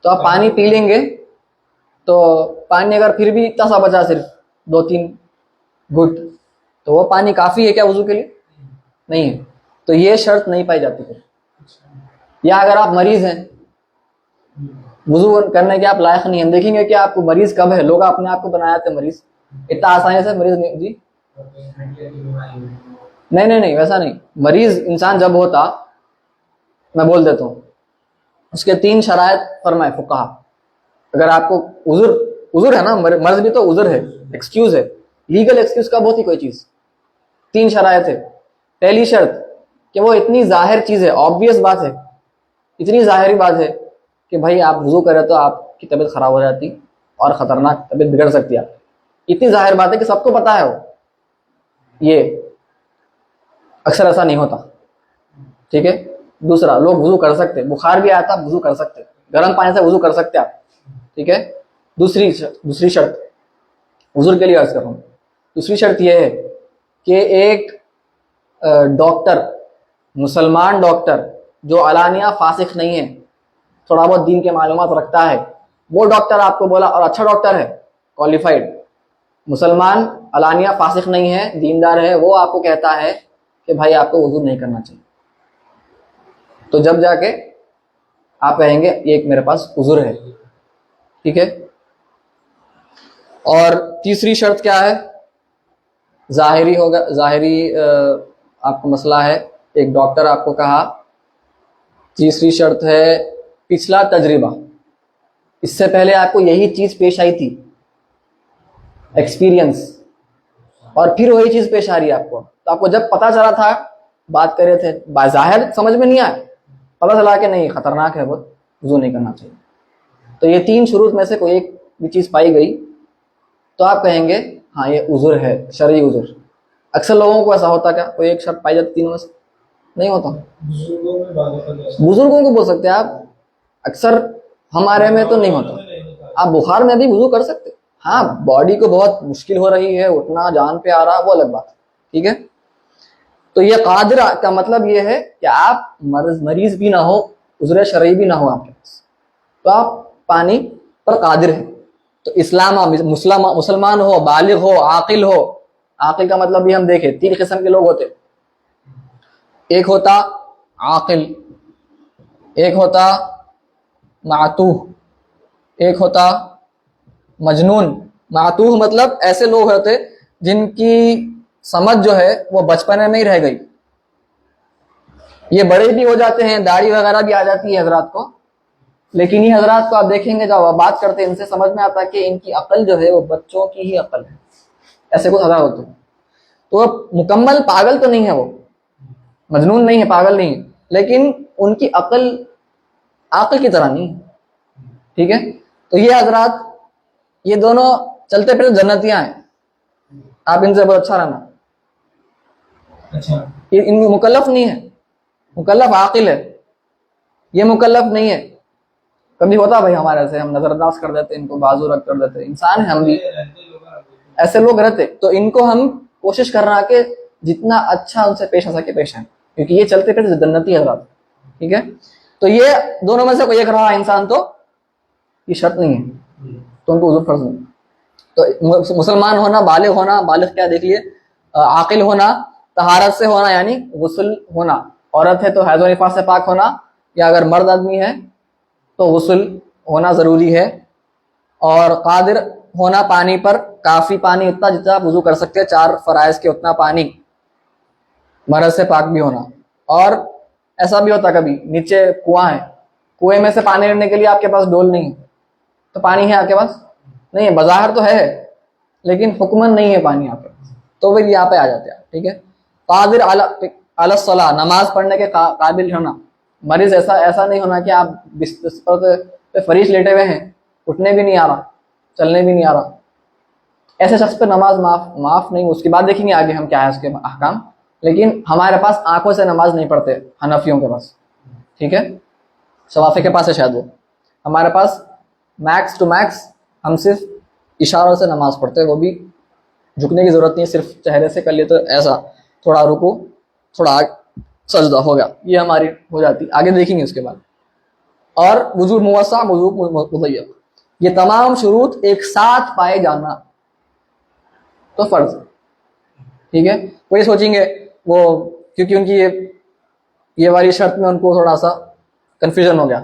तो आप पानी पी लेंगे, तो पानी अगर फिर भी इतना सा बचा सिर्फ 2-3 घुट, तो वो पानी काफी है क्या वजू के लिए, नहीं है, तो ये शर्त नहीं पाई जाती फिर। या अगर आप मरीज हैं, वजू करने के आप लायक नहीं हैं, देखेंगे कि आपको मरीज कब है, लोग अपने आप को बनाए थे मरीज, इतना आसानी से मरीज नहीं जी, नहीं वैसा नहीं, मरीज इंसान जब होता, मैं बोल देता हूँ, उसके 3 शरायत फरमाए फुकाहा। अगर आपको उजुर है ना, मर्ज भी तो उजुर है, एक्सक्यूज है, लीगल एक्सक्यूज कब होती कोई चीज, 3 शरायत है। पहली शर्त कि वो इतनी जाहिर चीज है, ऑब्वियस बात है, इतनी जाहिरी बात है कि भाई आप वजू करें तो आपकी तबीयत खराब हो जाती और खतरनाक तबीयत बिगड़ सकती है, इतनी जाहिर बात है कि सबको पता है वो, ये अक्सर ऐसा नहीं होता, ठीक है। दूसरा, लोग वजू कर सकते, बुखार भी आया था वजू कर सकते, गर्म पानी से वजू कर सकते आप, ठीक है। दूसरी शर्त वजू के लिए अर्ज कर रहा हूँ, दूसरी शर्त यह है कि एक डॉक्टर, मुसलमान डॉक्टर जो अलानिया फासिक नहीं है, थोड़ा बहुत दीन के मालूमात रखता है, वो डॉक्टर आपको बोला और अच्छा डॉक्टर है, क्वालिफाइड मुसलमान, अलानिया फासिक नहीं है, दीनदार है, वो आपको कहता है कि भाई आपको वजू नहीं करना चाहिए, तो जब जाके आप कहेंगे एक मेरे पास उज़ुर है, ठीक है। और तीसरी शर्त क्या है, जाहिरी होगा, जाहिरी आपको मसला है, एक डॉक्टर आपको कहा। तीसरी शर्त है पिछला तजर्बा, इससे पहले आपको यही चीज पेश आई थी, एक्सपीरियंस, और फिर वही चीज पेश आ रही है आपको, तो आपको जब पता चला था, बात कर रहे थे, बाज़ाहिर समझ में नहीं आया, पता चला कि नहीं खतरनाक है, बहुत वजू नहीं करना चाहिए, तो ये 3 शुरूत में से कोई एक भी चीज पाई गई तो आप कहेंगे हाँ ये उज़ुर है, शरई उज़ुर। अक्सर लोगों को ऐसा होता, क्या कोई एक शर्त पाई जाती 3 में से, नहीं होता। बुजुर्गों को बोल सकते हैं आप, अक्सर हमारे में तो नहीं होता। आप बुखार में भी वजू कर सकते, हाँ बॉडी को बहुत मुश्किल हो रही है, उठना जान पे आ रहा, वो अलग बात, ठीक है। तो ये कादिर का मतलब ये है कि आप मरीज भी ना हो, उज़्र शरई भी ना हो आपके पास, तो आप पानी पर कादिर है। तो इस्लाम मुसलमान हो, बालिग हो, आकिल हो, आकिल का मतलब भी हम देखें 3 किस्म के लोग होते, एक होता आकिल, एक होता मातूह, एक होता मजनून। मातूह मतलब ऐसे लोग होते जिनकी समझ जो है वो बचपने में ही रह गई, ये बड़े भी हो जाते हैं, दाढ़ी वगैरह भी आ जाती है हजरात को, लेकिन ये हजरात को आप देखेंगे जब आप बात करते हैं इनसे, समझ में आता है कि इनकी अकल जो है वो बच्चों की ही अकल है, ऐसे कुछ हजरात होते हैं। तो वो मुकम्मल पागल तो नहीं है, वो मजनून नहीं है, पागल नहीं है, लेकिन उनकी अकल आकल की तरह नहीं, ठीक है। तो ये हजरात, ये दोनों चलते फिरते जन्नतियां हैं, आप इनसे बहुत अच्छा रहना। अच्छा ये इन मुकल्लफ नहीं है, मुकल्लफ आकिल है, ये मुकल्लफ नहीं है। कभी होता भाई हमारे से, हम नजरअंदाज कर देते, इनको बाजू रख कर देते, इंसान है हम भी, ये रहते लोग हैं, ऐसे लोग रहते। तो इनको हम कोशिश कर रहा कि जितना अच्छा उनसे पेश आ सके पेश आए, क्योंकि ये चलते फिरते जन्नती हजरात, ठीक है। तो ये दोनों में से कोई एक रहा इंसान तो ये शर्त नहीं है, तो उनको वज़ू फर्ज नहीं। तो मुसलमान होना, बालिग क्या देख लिए, आकिल होना, तहारत से होना यानी गुस्ल होना, औरत है तो हैज़ व निफास से पाक होना, या अगर मर्द आदमी है तो गुस्ल होना ज़रूरी है, और कादिर होना पानी पर, काफ़ी पानी उतना जितना आप वज़ू कर सकते हैं, 4 फ़राइज़ के उतना पानी, मर्द से पाक भी होना। और ऐसा भी होता कभी नीचे कुआं है, कुएं में से पानी लेने के लिए आपके पास डोल नहीं है, तो पानी है आपके पास नहीं है, बज़ाहिर तो है लेकिन हुक्मन नहीं है पानी आपके पास, तो फिर यहाँ पे आ जाते हैं, ठीक है। कादिर अला सलाह, नमाज पढ़ने के काबिल होना। मरीज ऐसा नहीं होना कि आप बिस्तर पे फरीश लेटे हुए हैं, उठने भी नहीं आ रहा, चलने भी नहीं आ रहा, ऐसे शख्स पे नमाज माफ नहीं। उसके बाद देखेंगे आगे हम क्या है उसके अहकाम। लेकिन हमारे पास आंखों से नमाज नहीं पढ़ते हनफियों के पास, ठीक है, शवाफी के पास है शायद वो, हमारे पास मैक्स टू मैक्स हम सिर्फ इशारों से नमाज पढ़ते हैं, वो भी झुकने की जरूरत नहीं है, सिर्फ चेहरे से कर लिए तो ऐसा थोड़ा रुकू, थोड़ा सजदा हो गया, ये हमारी हो जाती, आगे देखेंगे उसके बाद। और वुजू मुवस्सा, वुजू मुज़य्यक़, ये तमाम शुरूत एक साथ पाए जाना तो फर्ज, ठीक है। वो ये सोचेंगे वो, क्योंकि उनकी ये वाली शर्त में उनको थोड़ा सा कंफ्यूजन हो गया,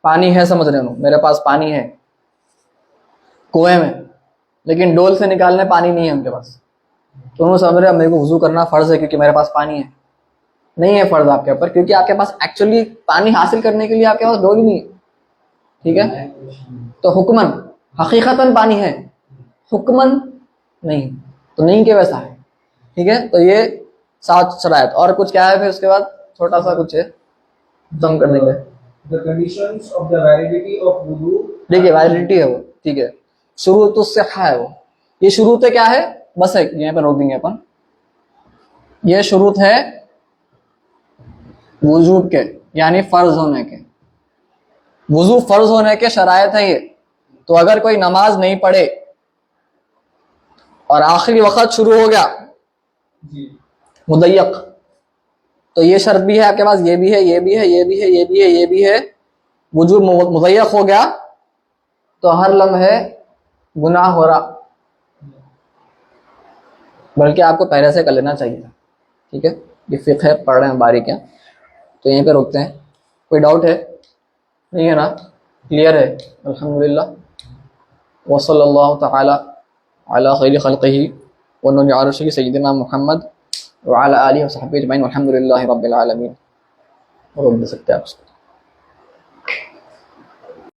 पानी है समझ रहे हो, मेरे पास पानी है कुएं में, लेकिन डोल से निकालने पानी नहीं है उनके पास, तो उन्होंने समझ रहे मेरे को वुजू करना फर्ज है क्योंकि मेरे पास पानी है। नहीं है फर्ज आपके ऊपर, क्योंकि आपके पास एक्चुअली पानी हासिल करने के लिए आपके पास डोल ही नहीं है, ठीक है। तो हुक्मन हकीकतन पानी है, हुक्मन नहीं, तो नहीं के वैसा है, ठीक है। तो ये 7 शरायत, और कुछ क्या है फिर उसके बाद छोटा सा कुछ है तो हम कर देंगे। The conditions of the validity of wudu, देखिए वैलिडिटी है वो, ठीक है, शुरूत सिहा है वो, ये शुरूत है क्या है, बस है यहाँ पे रोक देंगे अपन, ये शुरूत है वुजूब के यानी फर्ज होने के, वुजू फर्ज होने के शरायत है ये। तो अगर कोई नमाज नहीं पढ़े और आखिरी वक्त शुरू हो गया मुदय्यक, तो ये शर्त भी है आपके पास, ये भी है, ये भी है, ये भी है, ये भी है, ये भी है, वुजू मुदय्यक हो गया तो हर लम्हे गुनाह हो रहा, बल्कि आपको पहले से कर लेना चाहिए, ठीक है। ये फिक्र है, पढ़ रहे हैं बारीक है, तो यहीं पे रोकते हैं। कोई डाउट है? नहीं है ना, क्लियर है, अल्हम्दुलिल्लाह। वसल्लल्लाहु तआला अला खैरि खल्क़िही व नूरि अर्शिही सय्यिदिना मुहम्मद व अला आलिहि व सहबिही अजमईन वल्हम्दुलिल्लाहि रब्बिल आलमीन। रोक दे सकते हैं आप उसको।